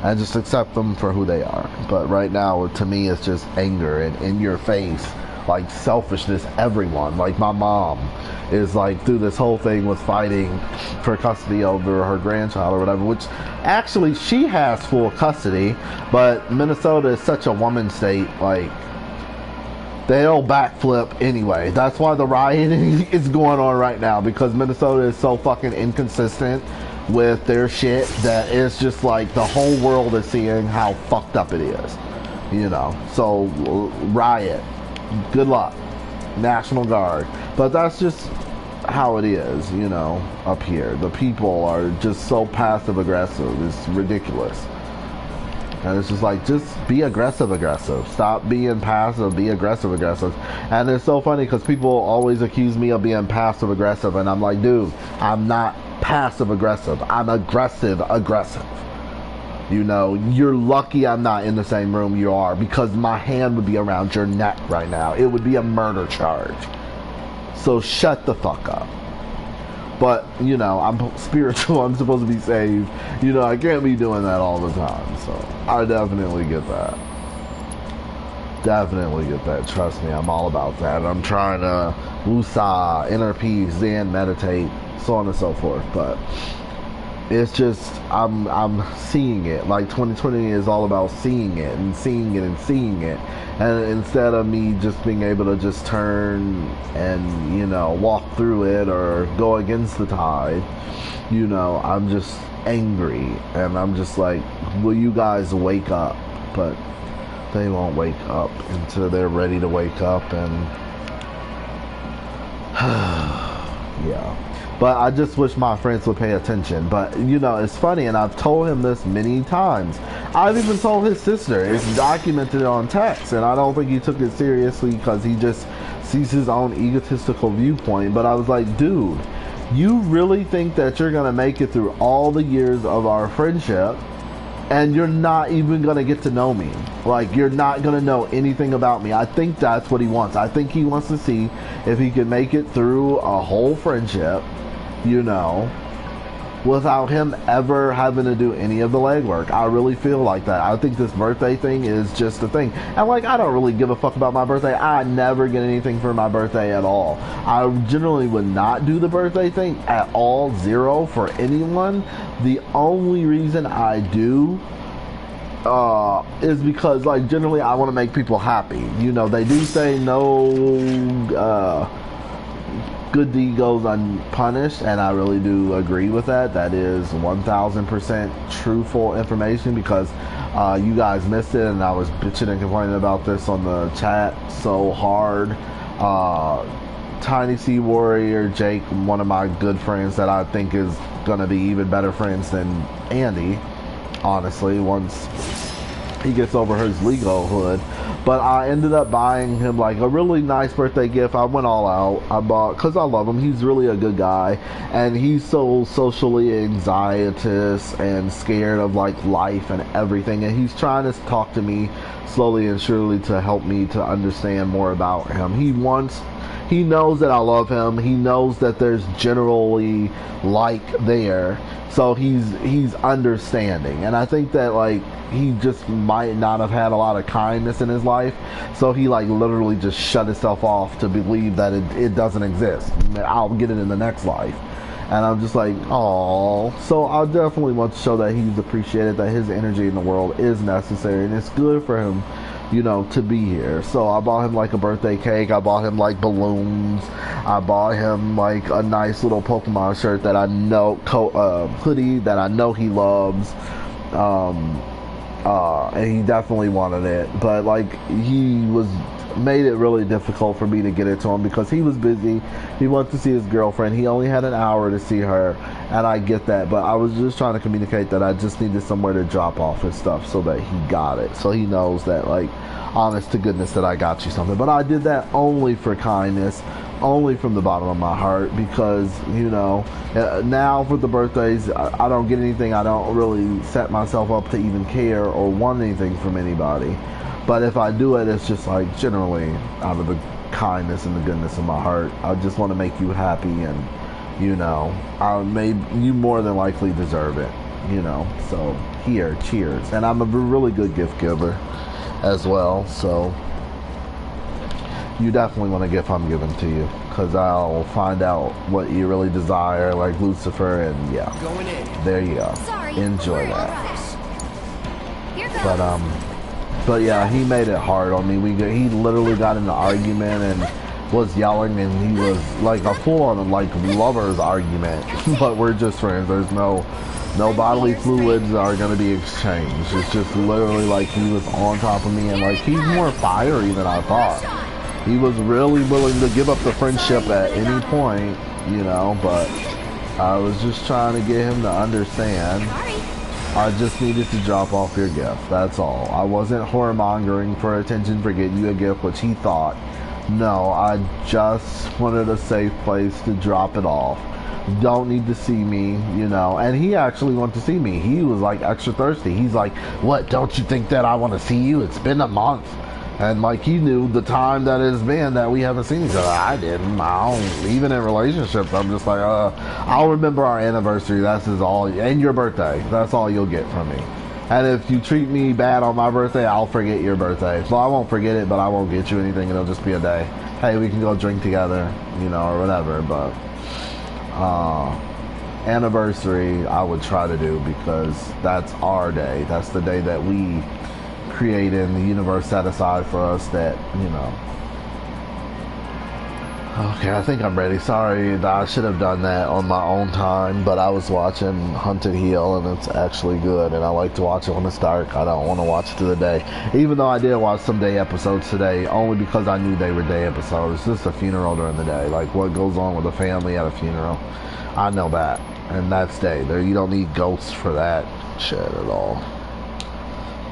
and just accept them for who they are. But right now, to me, it's just anger and in your face like selfishness. Everyone, like my mom is like through this whole thing was fighting for custody over her grandchild or whatever, which actually she has full custody, but Minnesota is such a woman state, like they'll backflip anyway. That's why the rioting is going on right now, because Minnesota is so fucking inconsistent with their shit that it's just like the whole world is seeing how fucked up it is, you know. So riot, good luck, National Guard. But that's just how it is, you know, up here. The people are just so passive aggressive. It's ridiculous. And it's just like, just be aggressive. Stop being passive, be aggressive. And it's so funny because people always accuse me of being passive aggressive, and I'm like, dude, I'm not passive aggressive. I'm aggressive. You know, you're lucky I'm not in the same room you are, because my hand would be around your neck right now. It would be a murder charge. So shut the fuck up. But, you know, I'm spiritual. I'm supposed to be saved. You know, I can't be doing that all the time. So I definitely get that. Trust me, I'm all about that. I'm trying to woosah, inner peace, zen, meditate, so on and so forth. But it's just, I'm seeing it. Like 2020 is all about seeing it. And instead of me just being able to just turn and, you know, walk through it or go against the tide, you know, I'm just angry. And I'm just like, will you guys wake up? But they won't wake up until they're ready to wake up. And yeah. But I just wish my friends would pay attention. But, you know, it's funny, and I've told him this many times. I've even told his sister. It's documented on text, and I don't think he took it seriously because he just sees his own egotistical viewpoint. But I was like, dude, you really think that you're going to make it through all the years of our friendship, and you're not even going to get to know me? Like, you're not going to know anything about me. I think that's what he wants. I think he wants to see if he can make it through a whole friendship, you know, without him ever having to do any of the legwork. I really feel like that. I think this birthday thing is just a thing. And like, I don't really give a fuck about my birthday. I never get anything for my birthday at all. I generally would not do the birthday thing at all, zero, for anyone. The only reason I do is because, like, generally I want to make people happy. You know, they do say no good deed goes unpunished, and I really do agree with that. That is 1000% truthful information, because you guys missed it, and I was bitching and complaining about this on the chat so hard. Tiny Sea Warrior Jake, one of my good friends that I think is gonna be even better friends than Andy, honestly, once he gets over his legal hood. But I ended up buying him like a really nice birthday gift. I went all out. I bought, because I love him. He's really a good guy, and he's so socially anxietous and scared of like life and everything, and he's trying to talk to me slowly and surely to help me to understand more about him. He knows that I love him. He knows that there's generally like there. So he's understanding. And I think that like he just might not have had a lot of kindness in his life. So he like literally just shut himself off to believe that it doesn't exist. I'll get it in the next life. And I'm just like, oh. So I definitely want to show that he's appreciated, that his energy in the world is necessary, and it's good for him, you know, to be here. So I bought him like a birthday cake. I bought him like balloons. I bought him like a nice little Pokemon shirt that I know, hoodie that I know he loves. And he definitely wanted it, but like he made it really difficult for me to get it to him because he was busy. He wanted to see his girlfriend. He only had an hour to see her, and I get that, but I was just trying to communicate that I just needed somewhere to drop off his stuff so that he got it, so he knows that, like, honest to goodness, that I got you something. But I did that only for kindness, only from the bottom of my heart, because, you know, now for the birthdays, I don't get anything. I don't really set myself up to even care or want anything from anybody. But if I do it, it's just like generally out of the kindness and the goodness of my heart. I just want to make you happy, and, you know, you more than likely deserve it, you know. So here, cheers. And I'm a really good gift giver as well, so you definitely want a gift I'm giving to you, because I'll find out what you really desire, like Lucifer, and yeah. Going in. There you go. Sorry, Enjoy that. Here goes. But yeah, he made it hard on me. He literally got in an argument and was yelling, and he was like a full-on like lovers argument. But we're just friends. There's no bodily fluids are gonna be exchanged. It's just literally like he was on top of me, and like he's more fiery than I thought. He was really willing to give up the friendship at any point, you know, but I was just trying to get him to understand. I just needed to drop off your gift, that's all. I wasn't whoremongering for attention for getting you a gift, which he thought. No, I just wanted a safe place to drop it off. Don't need to see me, you know. And he actually wanted to see me. He was like extra thirsty. He's like, what, don't you think that I want to see you? It's been a month. And like he knew the time that it's been that we haven't seen each other. I didn't. I don't. Even in relationships, I'm just like, I'll remember our anniversary. That's is all. And your birthday. That's all you'll get from me. And if you treat me bad on my birthday, I'll forget your birthday. So I won't forget it, but I won't get you anything. It'll just be a day. Hey, we can go drink together, you know, or whatever. But anniversary, I would try to do, because that's our day. That's the day that we create and the universe set aside for us, that, you know. Okay, I think I'm ready. Sorry, I should have done that on my own time, but I was watching Hunted Hill, and it's actually good, and I like to watch it when it's dark. I don't want to watch it through the day, even though I did watch some day episodes today, only because I knew they were day episodes. It's just a funeral during the day, like what goes on with a family at a funeral. I know that, and that's day. There, you don't need ghosts for that shit at all.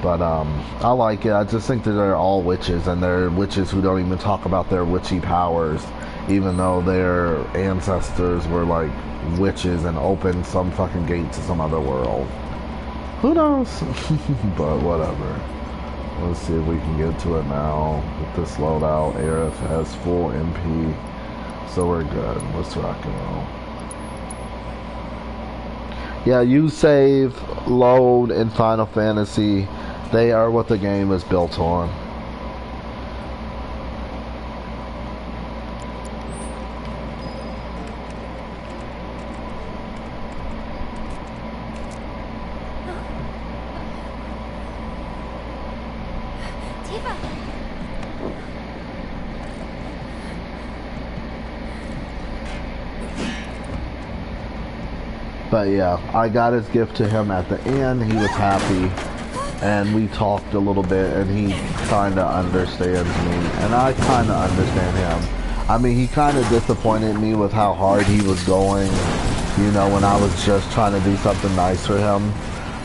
But I like it. I just think that they're all witches, and they're witches who don't even talk about their witchy powers, even though their ancestors were like witches and opened some fucking gate to some other world. Who knows? But whatever. Let's see if we can get to it now. Get this loadout. Aerith has full MP, so we're good. Let's rock and roll. Yeah, you save, load in Final Fantasy. They are what the game is built on. But yeah, I got his gift to him at the end. He was happy, and we talked a little bit, and he kind of understands me, and I kind of understand him. I mean, he kind of disappointed me with how hard he was going, you know, when I was just trying to do something nice for him.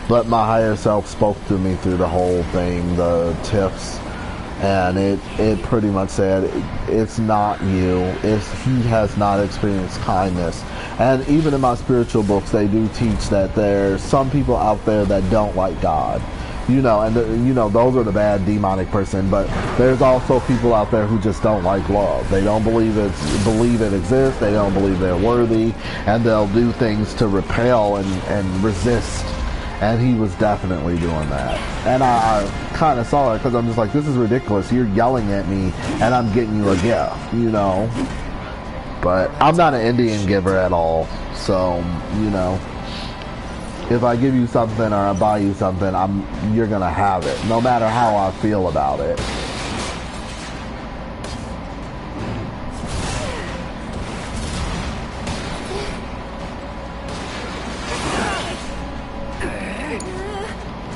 But my higher self spoke to me through the whole thing, the tips, and it pretty much said, it's not you, he has not experienced kindness. And even in my spiritual books, they do teach that there's some people out there that don't like God, you know, and you know, those are the bad demonic person. But there's also people out there who just don't like love. They don't believe it exists. They don't believe they're worthy, and they'll do things to repel and resist. And he was definitely doing that. And I kind of saw it, because I'm just like, this is ridiculous. You're yelling at me, and I'm getting you a gift, you know. But I'm not an Indian giver at all. So, you know, if I give you something or I buy you something, you're going to have it, no matter how I feel about it.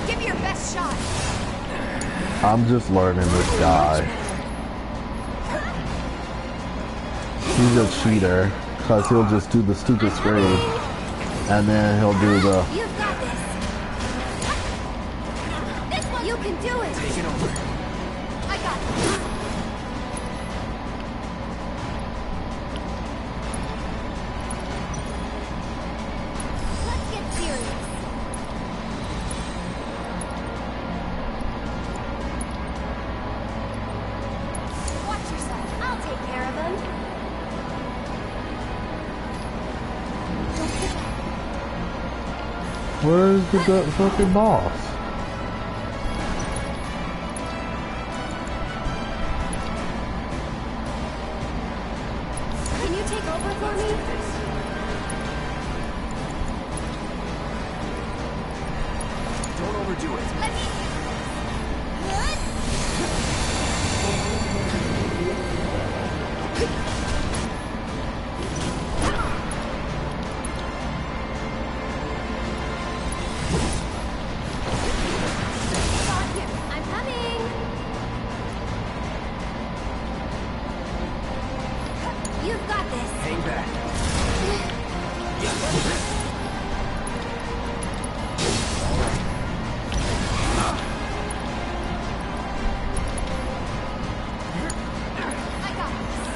Give me your best shot. I'm just learning this guy. He's a cheater, because he'll just do the stupid scream, and then he'll do the... You've got this. This one. You can do it. Take it over. I got this. Let's get serious. Watch yourself. I'll take care of him. Where's the fucking boss? take over for me? Don't overdo it. Let me... I'm coming. You've got this. Hang back. I got this.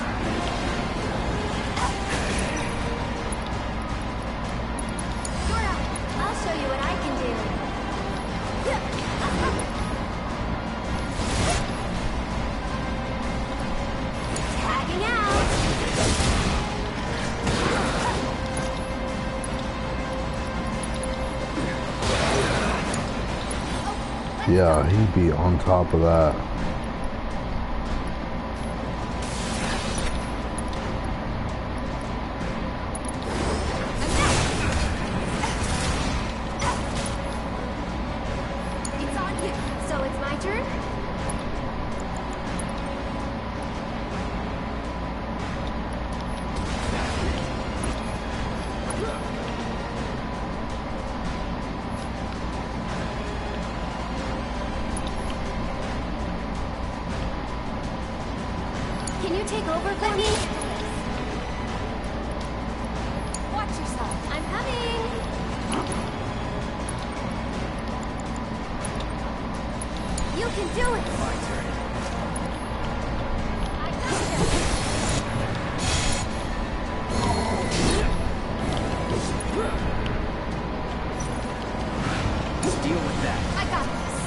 You're up. I'll show you what I can do. Tagging out. Yeah, he'd be on top of that. It's on you. So it's my turn? Can you take over for me? Watch yourself. I'm coming. You can do it. My turn. I got this. Deal with that. I got this.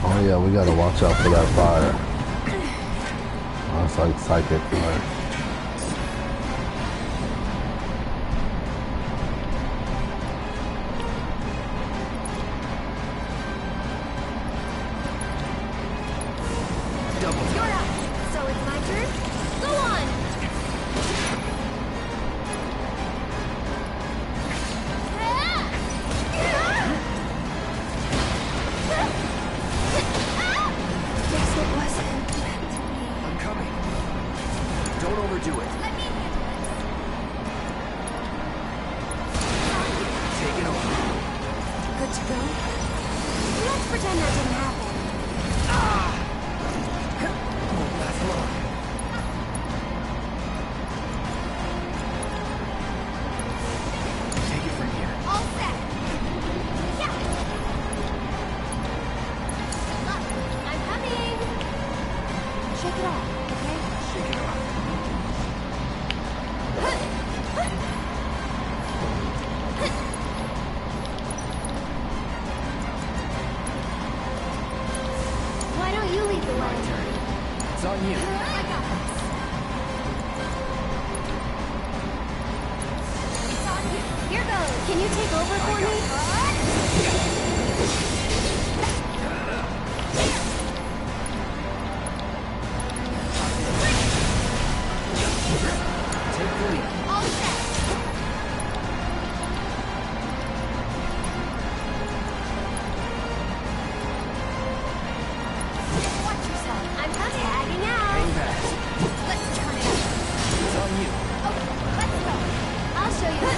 Oh yeah, we gotta watch out for that fire. Oh, it's like psychic fire. Double. You're up. So it's my turn? Go on. Guess it wasn't meant to be. I'm coming. Don't overdo it. Let me handle this. Take it over. Good to go? Let's pretend that didn't happen. Won't last long. Take it from here. All set. Yeah. Good luck. I'm coming. Shake it off, okay? Shake it off. Why don't you lead the My way? turn. It's on you. I got this. It's on you. Here goes. Can you take over for me? Take the lead. All set. Watch yourself. I'm tagging out. Hang back. Let's turn it up. It's on you. Okay, let's go. I'll show you.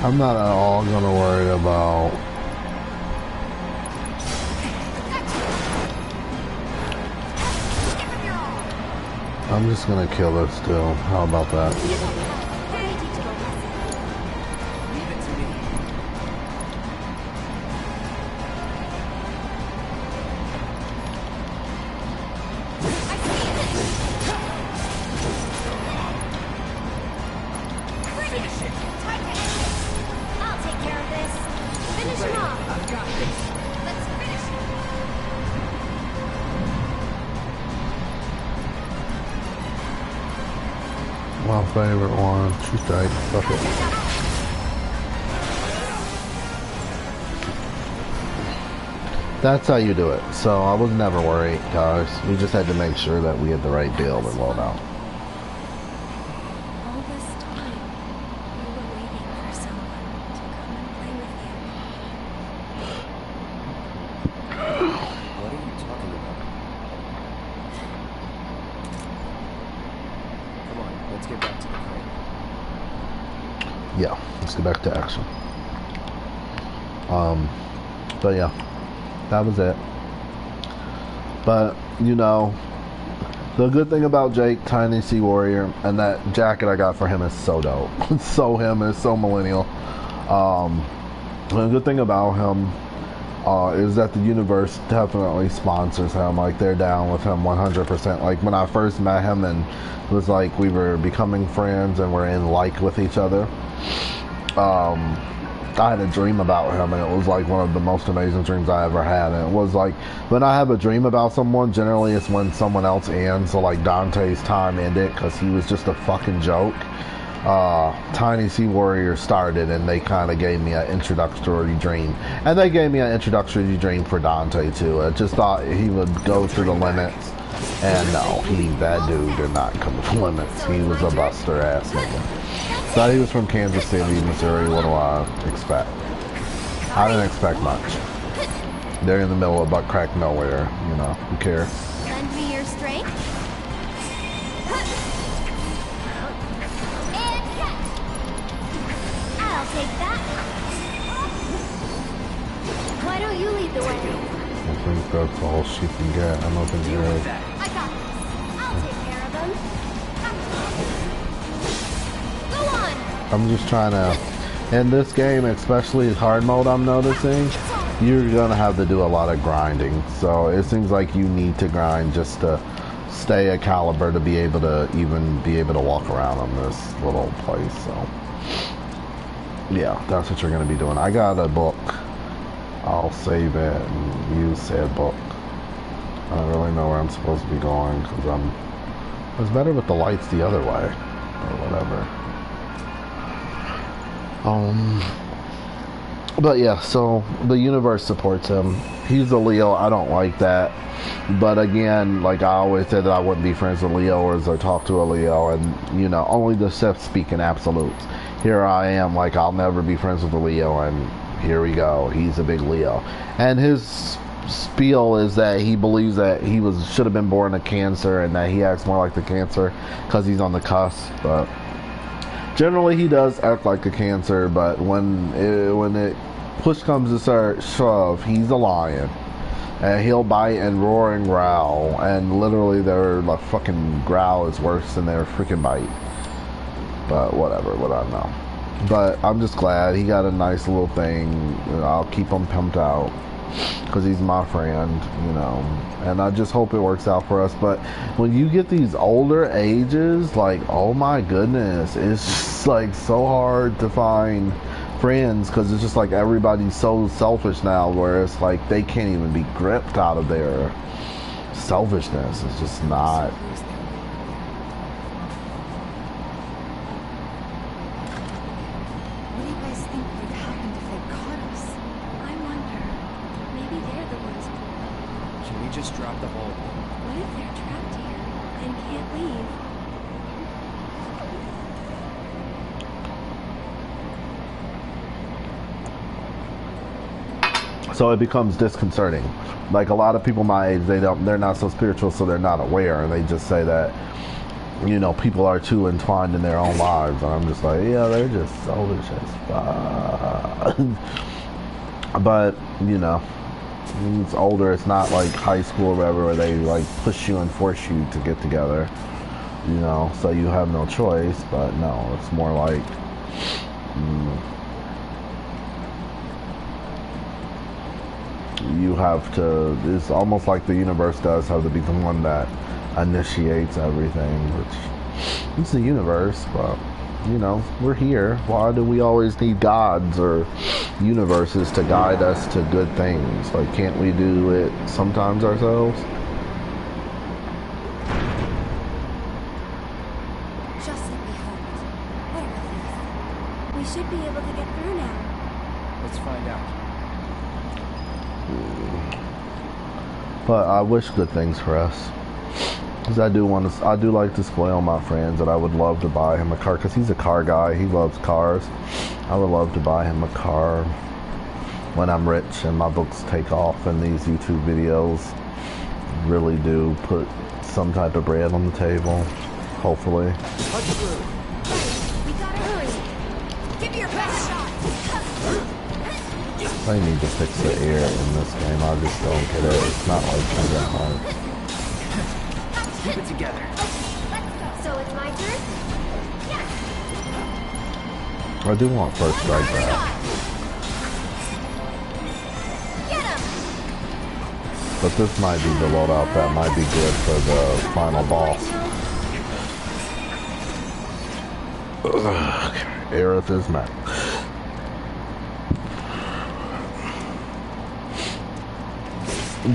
I'm not at all gonna worry about. I'm just gonna kill her still. How about that? Leave it to me. Finish it. I'll take care of this. Finish him off. I've got this. Let's finish it. My favorite one. She's tight. Fuck it. That's how you do it. So I was never worried, guys. We just had to make sure that we had the right build and loadout. All this time, you were waiting for someone to come and play with you. What are you talking about? Come on, let's get back to the crate. Yeah, let's get back to action. But yeah, that was it. But you know, the good thing about Jake, Tiny Sea Warrior, and that jacket I got for him is so dope. It's so him. It's so millennial. The good thing about him is that the universe definitely sponsors him. Like, they're down with him 100%. Like, when I first met him and it was like we were becoming friends and we're in like with each other, I had a dream about him, and it was like one of the most amazing dreams I ever had. And it was like, when I have a dream about someone, generally it's when someone else ends. So like Dante's time ended because he was just a fucking joke. Tiny Sea Warrior started, and they kind of gave me an introductory dream, and they gave me an introductory dream for Dante too. I just thought he would go through the limits, and no, that dude did not come to the limits. He was a buster ass nigga. Thought he was from Kansas City, Missouri. What do I expect? I didn't expect much. They're in the middle of butt crack nowhere, you know, who cares? Lend me your strength. And catch. I'll take that. Why don't you lead the way? I think that's all she can get. I don't think Deal you're with that. I got this. I'll take care of them. Go on. I'm just trying to, in this game, especially hard mode, I'm noticing, you're gonna have to do a lot of grinding. So it seems like you need to grind just to stay at caliber to be able to even be able to walk around on this little place. So yeah, that's what you're gonna be doing. I got a book. I'll save it and use said book. I don't really know where I'm supposed to be going because it's better with the lights the other way or whatever. But yeah, so the universe supports him. He's a Leo. I don't like that. But again, like I always said that I wouldn't be friends with Leos or talk to a Leo, and you know, only the Sith speak in absolutes. Here I am, like I'll never be friends with a Leo, and here we go. He's a big Leo. And his spiel is that he believes that he should have been born a Cancer, and that he acts more like the Cancer because he's on the cusp. But generally, he does act like a Cancer, but when it push comes to shove, he's a lion, and he'll bite and roar and growl, and literally their like fucking growl is worse than their freaking bite. But whatever, what I know. But I'm just glad he got a nice little thing. You know, I'll keep him pumped out because he's my friend, you know, and I just hope it works out for us. But when you get these older ages, like, oh my goodness, it's just like so hard to find friends because it's just like everybody's so selfish now, where it's like they can't even be gripped out of their selfishness. It's just not. What do you guys think would happen if they caught us? I wonder. Maybe they're the ones who... Can we just drop the whole... What if they're trapped here and can't leave? So it becomes disconcerting. Like a lot of people my age, they're not so spiritual, so they're not aware, and they just say that you know, people are too entwined in their own lives, and I'm just like, yeah, they're just selfish as fuck. But you know, when it's older, it's not like high school or whatever, where they like push you and force you to get together, you know, so you have no choice. But no, it's more like you have to, it's almost like the universe does have to be the one that initiates everything, which is the universe. But you know, we're here. Why do we always need gods or universes to guide us to good things? Like, can't we do it sometimes ourselves? Just let me hold. Whatever this. We should be able to get through now. Let's find out. But I wish good things for us. Because I do like to spoil my friends, and I would love to buy him a car, because he's a car guy. He loves cars. I would love to buy him a car when I'm rich and my books take off, and these YouTube videos really do put some type of bread on the table, hopefully. Punch through. We gotta hurry. Give me your best shot. I need to fix the air in this game. I just don't get it. It's not like Kingdom Hearts. Keep it together. So it's my turn? Yeah. I do want first strike back. Get him. But this might be the loadout that might be good for the final boss. Aerith is mad.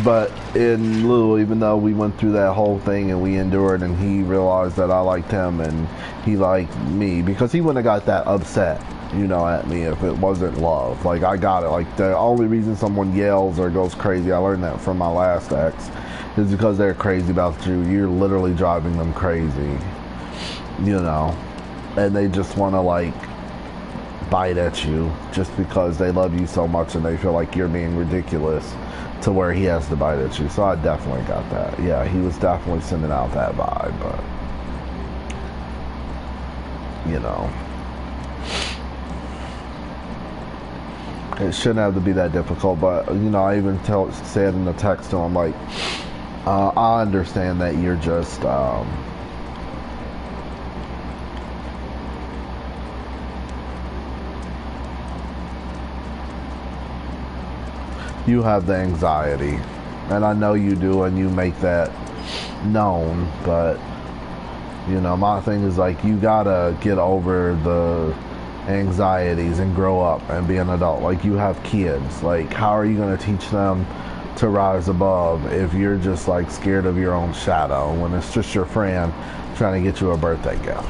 But in Lou, even though we went through that whole thing and we endured, and he realized that I liked him and he liked me, because he wouldn't have got that upset, you know, at me if it wasn't love. Like, I got it. Like, the only reason someone yells or goes crazy, I learned that from my last ex, is because they're crazy about you. You're literally driving them crazy, you know, and they just want to, like, bite at you just because they love you so much and they feel like you're being ridiculous, to where he has to bite at you. So I definitely got that. Yeah, he was definitely sending out that vibe, but you know, it shouldn't have to be that difficult. But you know, I even said in the text to him, like, I understand that you're just you have the anxiety, and I know you do, and you make that known. But you know, my thing is, like, you gotta get over the anxieties and grow up and be an adult. Like, you have kids. Like, how are you gonna teach them to rise above if you're just like scared of your own shadow when it's just your friend trying to get you a birthday gift?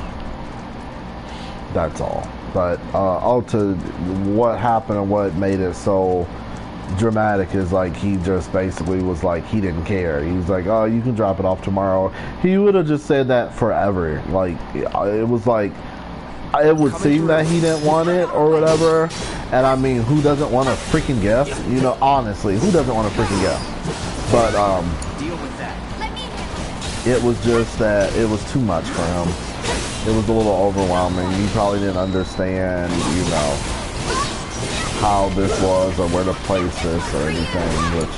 That's all. But to what happened and what made it so dramatic is, like, he just basically was like, he didn't care. He was like, oh, you can drop it off tomorrow. He would have just said that forever. Like, it was like, it would seem that he didn't want it or whatever. And I mean, who doesn't want a freaking gift? You know, honestly, who doesn't want a freaking gift? But Deal with that. it was just that it was too much for him. It was a little overwhelming. He probably didn't understand, you know, how this was or where to place this or anything, which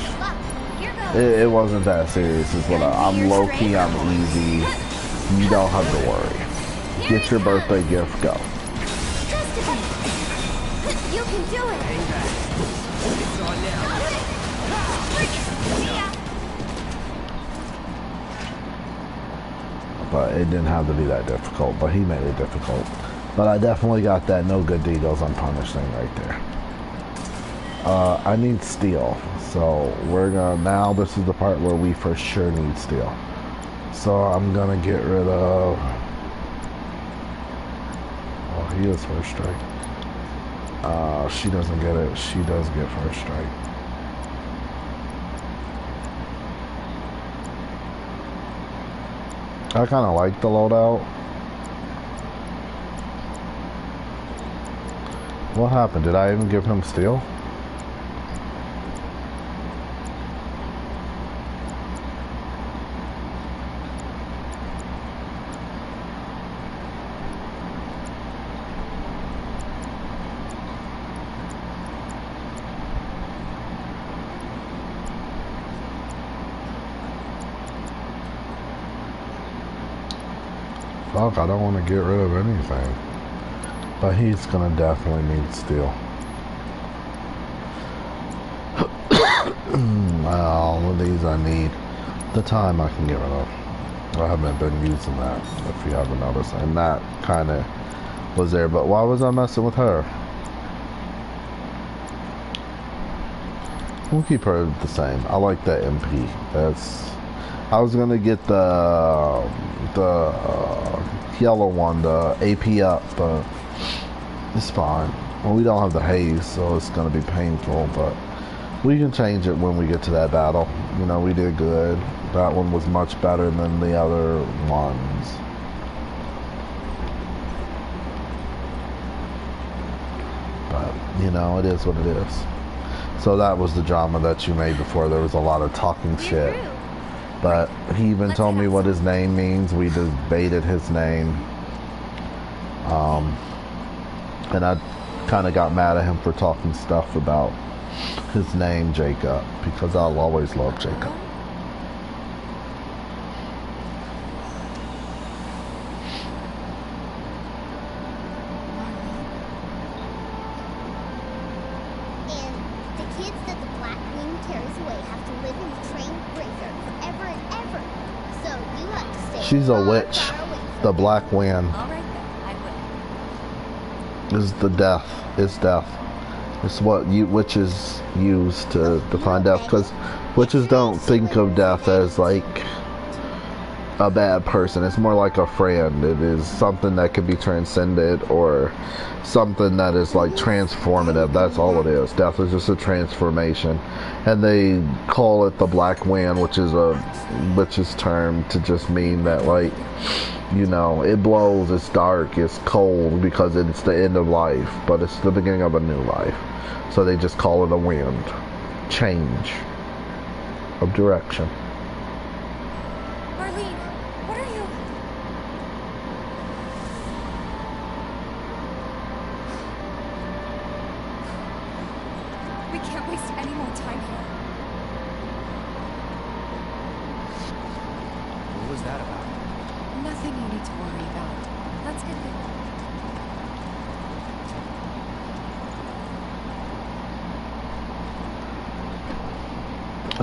it wasn't that serious. Is what I'm low key, I'm easy. You don't have to worry. Get your birthday gift, go. You can do it. Hang back. It's on now. But it didn't have to be that difficult, but he made it difficult. But I definitely got that no good deed goes unpunished thing right there. I need steel, so we're gonna, now this is the part where we for sure need steel. So I'm gonna get rid of, oh, he is first strike. She doesn't get it, she does get first strike. I kinda like the loadout. What happened? Did I even give him steel? fuck, I don't want to get rid of anything. But he's gonna definitely need steel. All of these I need the time I can get rid of. I haven't been using that, if you haven't noticed. And that kind of was there. But why was I messing with her? We'll keep her the same. I like that MP. That's. I was gonna get the yellow one, the AP up, but it's fine. Well, we don't have the haze, so it's gonna be painful, but we can change it when we get to that battle. You know, we did good. That one was much better than the other ones. But, you know, it is what it is. So that was the drama that you made before. There was a lot of talking shit. But he even told me what his name means. We debated his name. And I kind of got mad at him for talking stuff about his name, Jacob, because I'll always love Jacob. She's a witch. The Black Wind is the death. It's death. It's what witches use to define death, because witches don't think of death as like a bad person. It's more like a friend. It is something that can be transcended, or something that is like transformative. That's all it is. Death is just a transformation, and they call it the Black Wind, which is a witch's term to just mean that, like, you know, it blows, it's dark, it's cold, because it's the end of life, but it's the beginning of a new life. So they just call it a wind. Change of direction.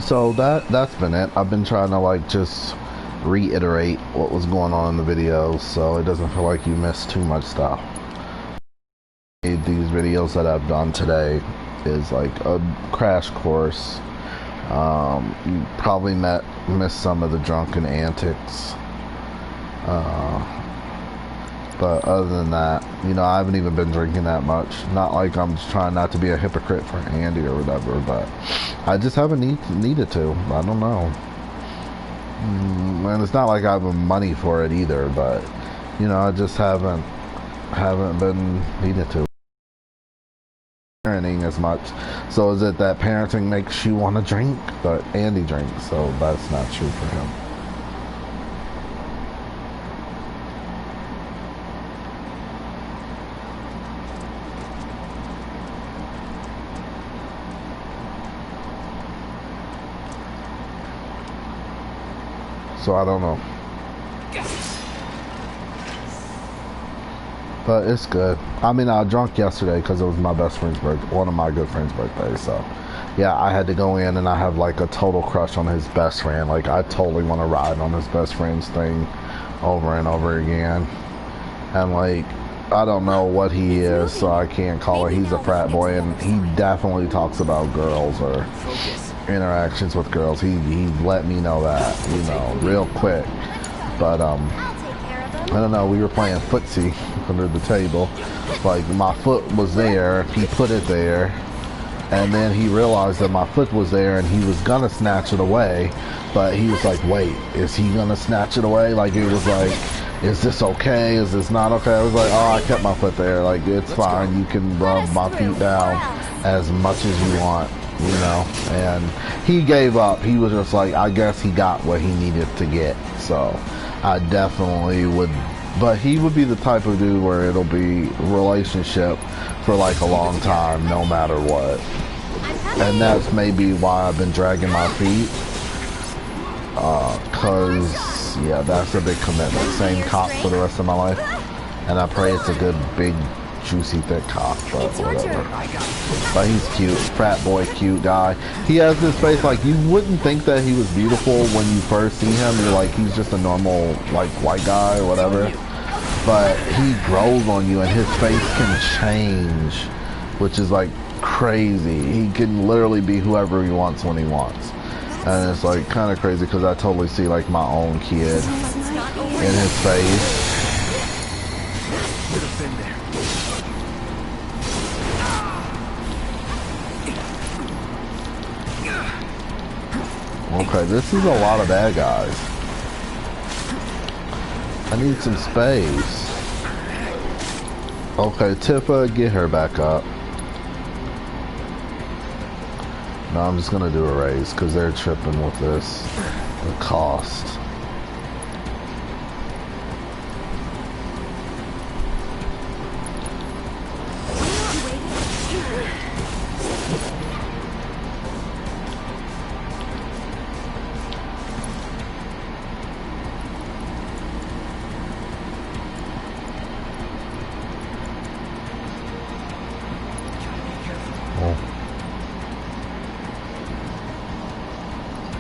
So that's been it. I've been trying to like just reiterate what was going on in the videos, so it doesn't feel like you missed too much stuff. These videos that I've done today is like a crash course. You probably missed some of the drunken antics. But other than that, you know, I haven't even been drinking that much. Not like I'm just trying not to be a hypocrite for Andy or whatever, but I just haven't needed to. I don't know. And it's not like I have money for it either, but, you know, I just haven't been needed to. Parenting as much. So is it that parenting makes you want to drink? But Andy drinks, so that's not true for him. So I don't know. But it's good. I mean, I drunk yesterday because it was my best friend's birthday, one of my good friend's birthdays. So, yeah, I had to go in, and I have like a total crush on his best friend. Like, I totally want to ride on his best friend's thing over and over again. And like, I don't know what he is, so I can't call it. He's a frat boy, and he definitely talks about girls or interactions with girls. He let me know that, you know, real quick. But I don't know, we were playing footsie under the table. Like, my foot was there, he put it there, and then he realized that my foot was there, and he was gonna snatch it away, but he was like, wait, is he gonna snatch it away? Like, it was like, is this okay? Is this not okay? I was like, oh, I kept my foot there. Like, it's fine. You can rub my feet down as much as you want, you know? And he gave up. He was just like, I guess he got what he needed to get. So I definitely would, but he would be the type of dude where it'll be relationship for like a long time, no matter what. And that's maybe why I've been dragging my feet, cause yeah, that's a big commitment. Same cock for the rest of my life. And I pray it's a good, big, juicy, thick cock, but It's your whatever. turn. I got it. But he's cute. Frat boy, cute guy. He has this face, like, you wouldn't think that he was beautiful when you first see him. You're like, he's just a normal, like, white guy or whatever. But he grows on you and his face can change, which is, like, crazy. He can literally be whoever he wants when he wants. And it's, like, kind of crazy because I totally see, like, my own kid in his face. Should have been there. Okay, this is a lot of bad guys. I need some space. Okay, Tifa, get her back up. No, I'm just gonna do a raise because they're tripping with this. The cost.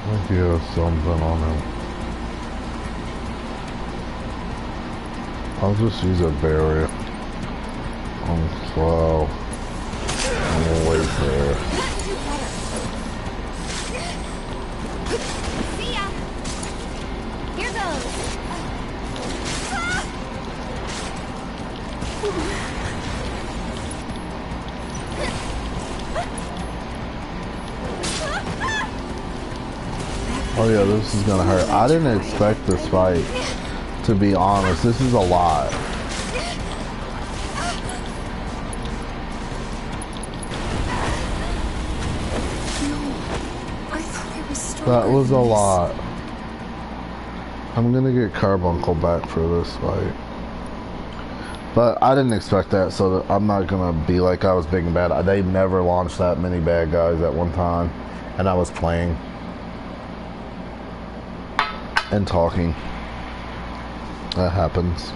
I hear something on him. I'll just use a barrier. I'm slow. I'm gonna wait there. See ya. Here goes. Oh yeah, this is gonna hurt. I didn't expect this fight, to be honest. This is a lot. I thought it was stronger That was a than this. lot. I'm gonna get Carbuncle back for this fight. But I didn't expect that, so I'm not gonna be like I was big and bad. They've never launched that many bad guys at one time, and I was playing and talking. That happens.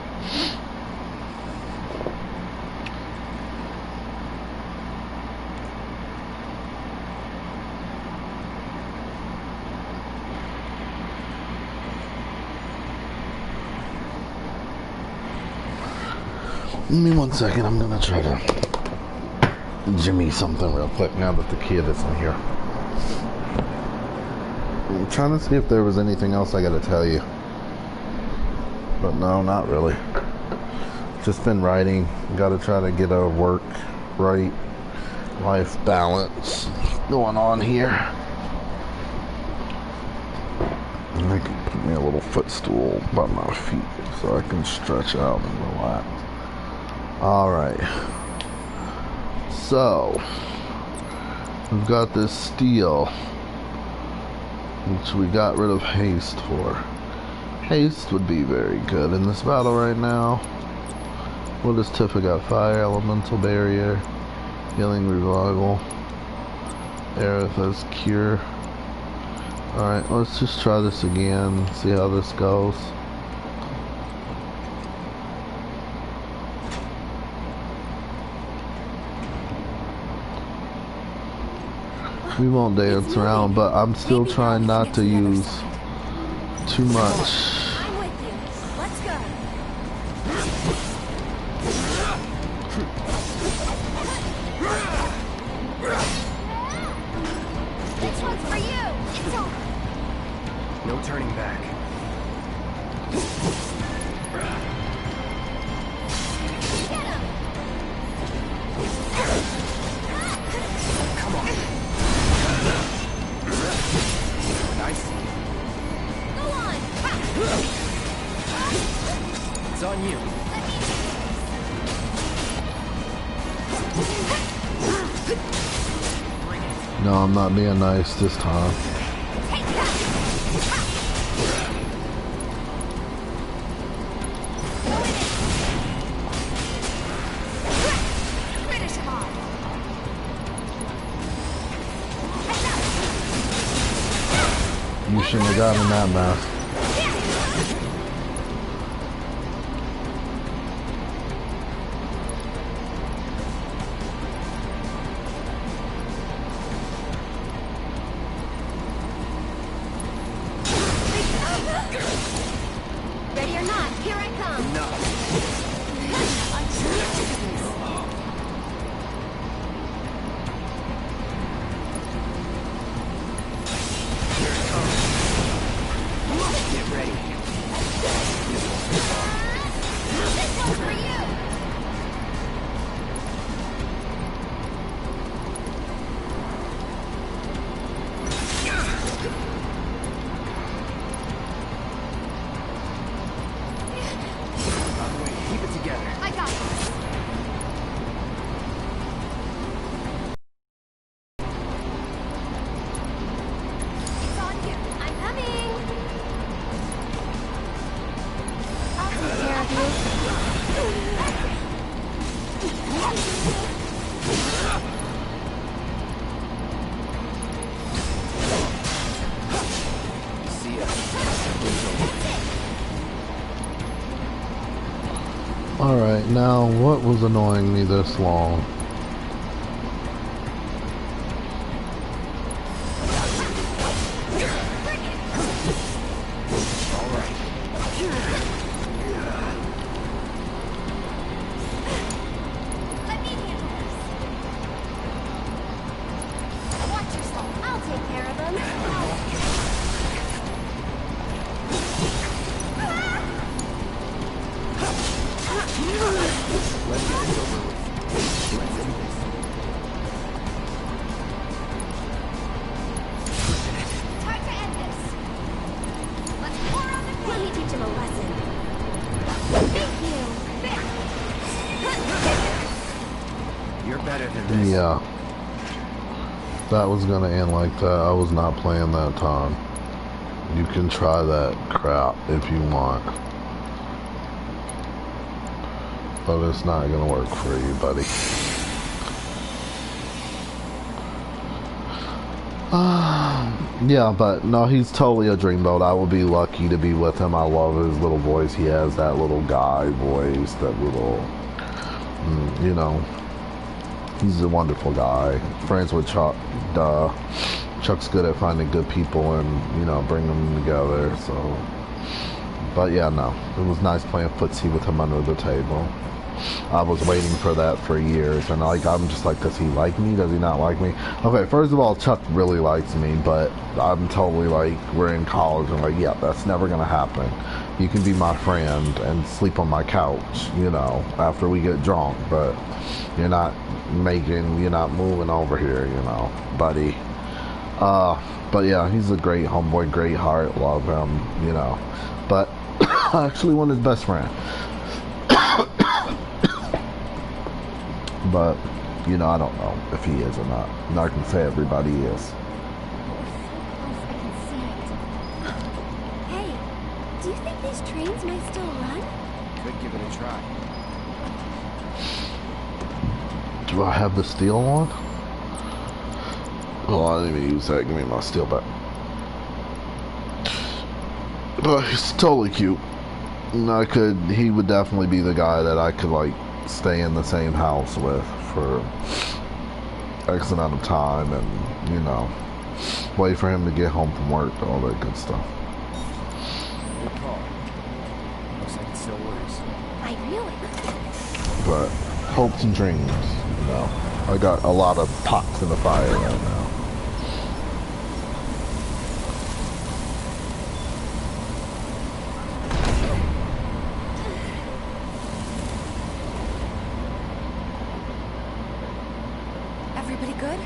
Give me 1 second, I'm gonna try to jimmy something real quick now that the kid isn't here. I'm trying to see if there was anything else I gotta tell you. But no, not really. Just been writing. Gotta try to get a work right life balance going on here. And I can put me a little footstool by my feet so I can stretch out and relax. Alright. So, we've got this steel, which we got rid of haste for. Haste would be very good in this battle right now. What does Tifa got? Fire, Elemental Barrier, Healing Revival. Aerith has Cure. Alright, let's just try this again, see how this goes. We won't dance around, but I'm still trying not to use too much. I'm with you. Let's go. This one's for you. It's over. No turning back. Get him. Come on. Nice. Go on. It's on you. No, I'm not being nice this time. Take that. Finish him off. You shouldn't have gotten that mask. Now, what was annoying me this long? Let me handle this. Watch yourself. I'll take care of them. Let's get this over with. Let's do this. Time to end this. Let's pour on the pain. Let me teach him a lesson. Thank you. You're better than this. Yeah. That was gonna end like that. I was not playing that time. You can try that crap if you want. But it's not gonna work for you, buddy. Yeah, but no, he's totally a dreamboat. I will be lucky to be with him. I love his little voice. He has that little guy voice, that little, you know, he's a wonderful guy. Friends with Chuck, duh. Chuck's good at finding good people and, you know, bringing them together, so. But yeah, no, it was nice playing footsie with him under the table. I was waiting for that for years, and like I'm just like, does he like me? Does he not like me? Okay, first of all, Chuck really likes me, but I'm totally like, we're in college, and like, yeah, that's never gonna happen. You can be my friend and sleep on my couch, you know, after we get drunk, but you're not moving over here, you know, buddy. But yeah, he's a great homeboy, great heart, love him, you know. But I actually want his best friend. But, you know, I don't know if he is or not. I'm not going to say everybody is. Hey, do you think these trains might still run? Could give it a try. Do I have the steel on? Oh, I didn't even use that. Give me my steel back. But he's totally cute. And he would definitely be the guy that I could, like, stay in the same house with for X amount of time and, you know, wait for him to get home from work, all that good stuff. Good call. Looks like it still works. I really. But hopes and dreams, you know. I got a lot of pots in the fire right now. Everybody good?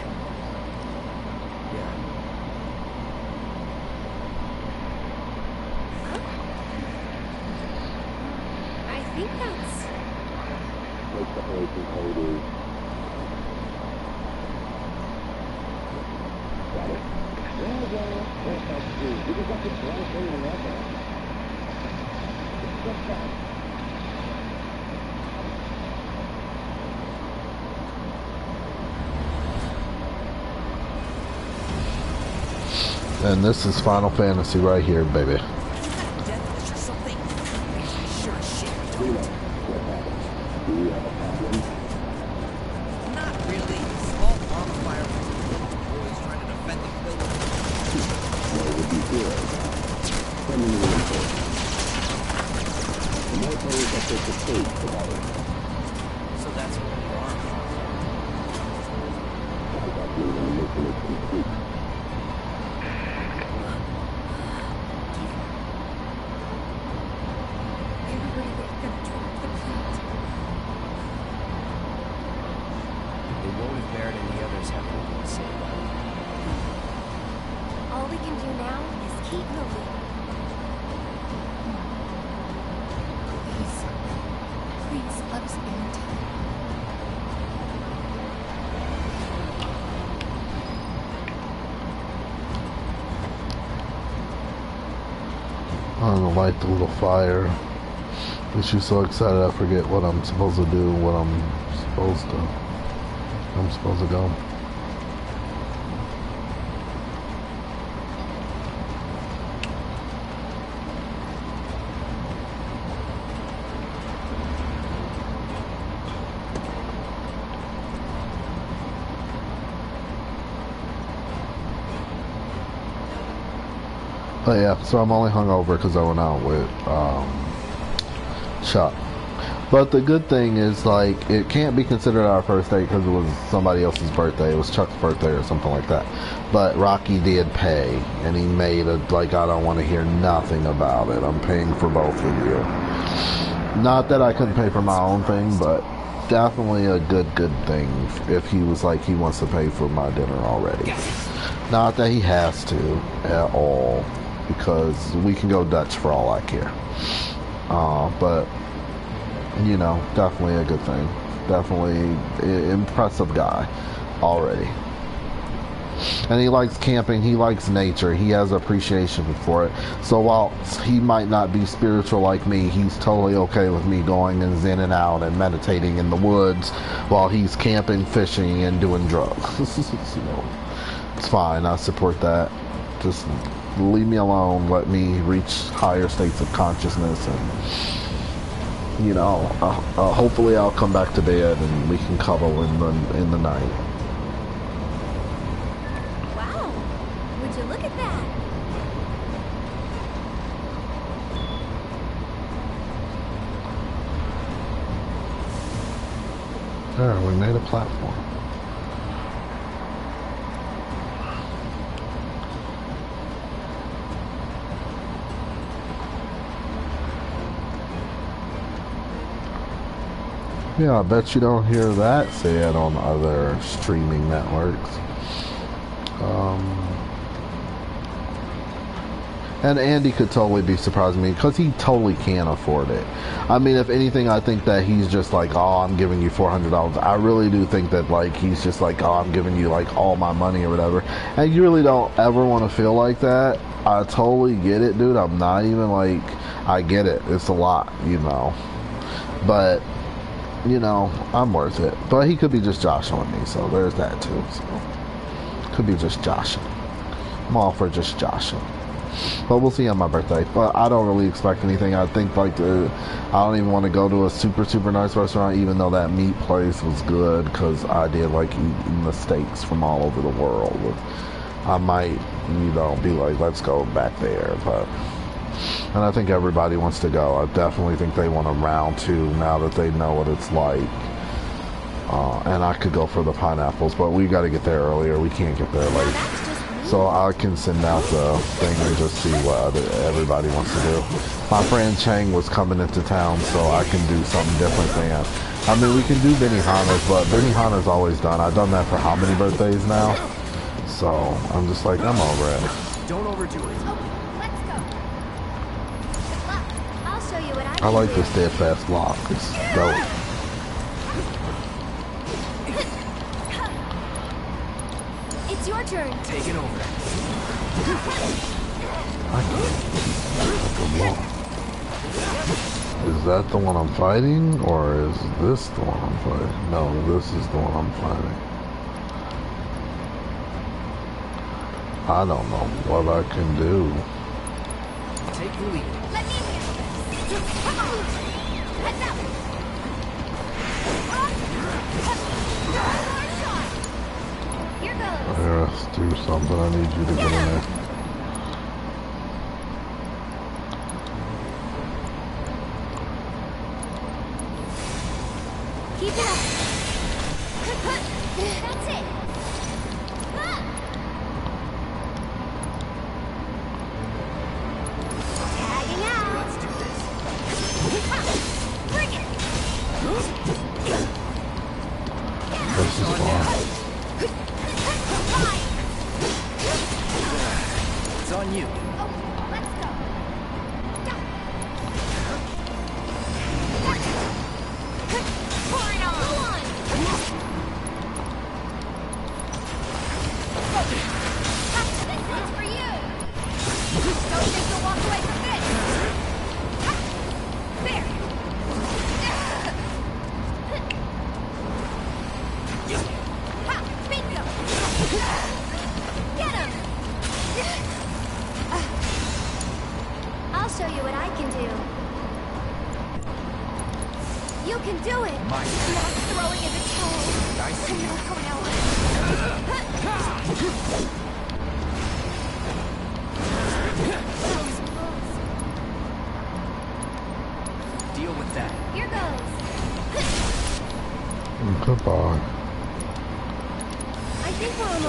Yeah. I think that's... And this is Final Fantasy right here, baby. So that's what we are. They won't if Barrett and the others have anything to say about it. All we can do now is keep moving. Please let us end. I'm gonna light the little fire. She's so excited I forget what I'm supposed to do, I'm supposed to go. But yeah, so I'm only hungover because I went out with Chuck. But the good thing is, like, it can't be considered our first date because it was somebody else's birthday. It was Chuck's birthday or something like that. But Rocky did pay, and he made a, like, I don't want to hear nothing about it. I'm paying for both of you. Not that I couldn't pay for my own thing, but definitely a good thing if he was like, he wants to pay for my dinner already. Not that he has to at all, because we can go Dutch for all I care. But you know, definitely a good thing. Definitely impressive guy already. And he likes camping, he likes nature, he has appreciation for it. So while he might not be spiritual like me, he's totally okay with me going and zen and out and meditating in the woods while he's camping, fishing, and doing drugs. You know, it's fine, I support that. Just leave me alone, let me reach higher states of consciousness, and you know, hopefully I'll come back to bed and we can cuddle in the night. Wow, would you look at that? There, we made a platform. Yeah, I bet you don't hear that said on other streaming networks. And Andy could totally be surprising me because he totally can afford it. I mean, if anything, I think that he's just like, oh, I'm giving you $400. I really do think that, like, he's just like, oh, I'm giving you, like, all my money or whatever. And you really don't ever want to feel like that. I totally get it, dude. I'm not even like, I get it. It's a lot, you know. But, you know, I'm worth it. But he could be just joshing with me, so there's that too. So, could be just joshing. I'm all for just joshing. But we'll see on my birthday. But I don't really expect anything. I think, like, I don't even want to go to a super nice restaurant, even though that meat place was good, because I did like eating the steaks from all over the world. I might, you know, be like, let's go back there. But, and I think everybody wants to go. I definitely think they want a round two now that they know what it's like. And I could go for the pineapples, but we got to get there earlier. We can't get there late. So I can send out the thing and just see what everybody wants to do. My friend Chang was coming into town, so I can do something different than. I mean, we can do Benihana's, but Benihana's always done. I've done that for how many birthdays now? So I'm just like, I'm over it. Don't overdo it. Oh, let's go. Good luck. I'll show you what I like the steadfast lock. It's dope. It's your turn. Take it over. Is that the one I'm fighting, or is this the one I'm fighting? No, this is the one I'm fighting. I don't know what I can do. Take the lead. Let me handle this. Come on. Heads up. More shot. Here goes. Let's do something. I need you to get in there. Keep it up. That's it. Tagging out. Let's do this. Bring it. This is fun. It's on you. Oh, let's go. Pour it on. Go on. This one's for you. Don't think you'll walk away from this. There. Ha! Bingo. Get him. I'll show you what I can do. You can do it. My Not throwing in the towel. I see you. Come now.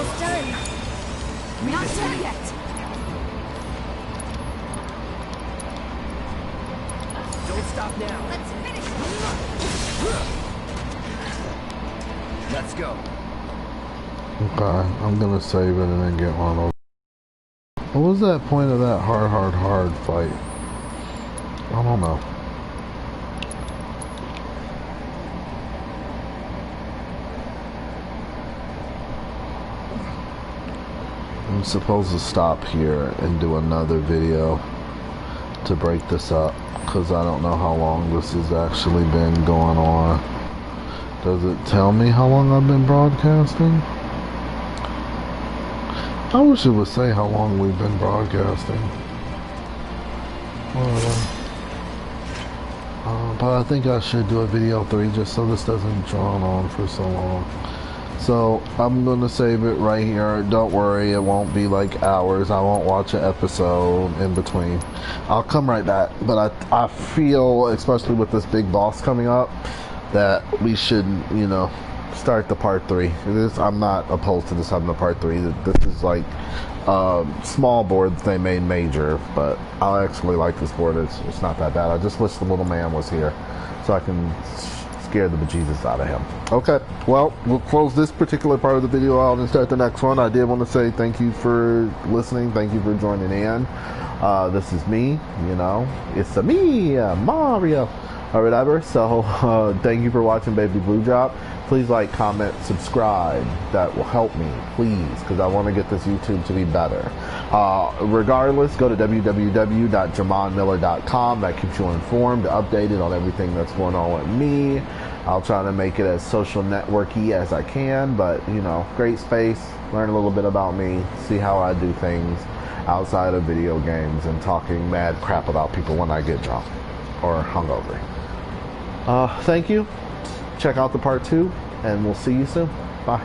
almost done. Not done yet. Don't stop now. Let's finish. Let's go. Okay, I'm gonna save it and then get one of those. What was that point of that hard fight? I don't know. I'm supposed to stop here and do another video to break this up because I don't know how long this has actually been going on. Does it tell me how long I've been broadcasting? I wish it would say how long we've been broadcasting. But I think I should do a video 3 just so this doesn't draw on for so long. So I'm gonna save it right here. Don't worry, it won't be like hours. I won't watch an episode in between. I'll come right back. But I feel, especially with this big boss coming up, that we should, you know, start the part 3. I'm not opposed to this having a part 3. This is like small board that they made major, but I actually like this board. It's not that bad. I just wish the little man was here so I can scare the bejesus out of him. Okay, well, we'll close this particular part of the video out and start the next one. I did want to say thank you for listening. Thank you for joining in. This is me, you know. It's me, Mario, or whatever. So thank you for watching Babybluedrop. Please like, comment, subscribe. That will help me, please, because I want to get this YouTube to be better. Regardless, go to www.jamonmiller.com. That keeps you informed, updated on everything that's going on with me. I'll try to make it as social networky as I can, but, you know, great space. Learn a little bit about me, see how I do things outside of video games and talking mad crap about people when I get drunk or hungover. Thank you. Check out the part 2, and we'll see you soon. Bye.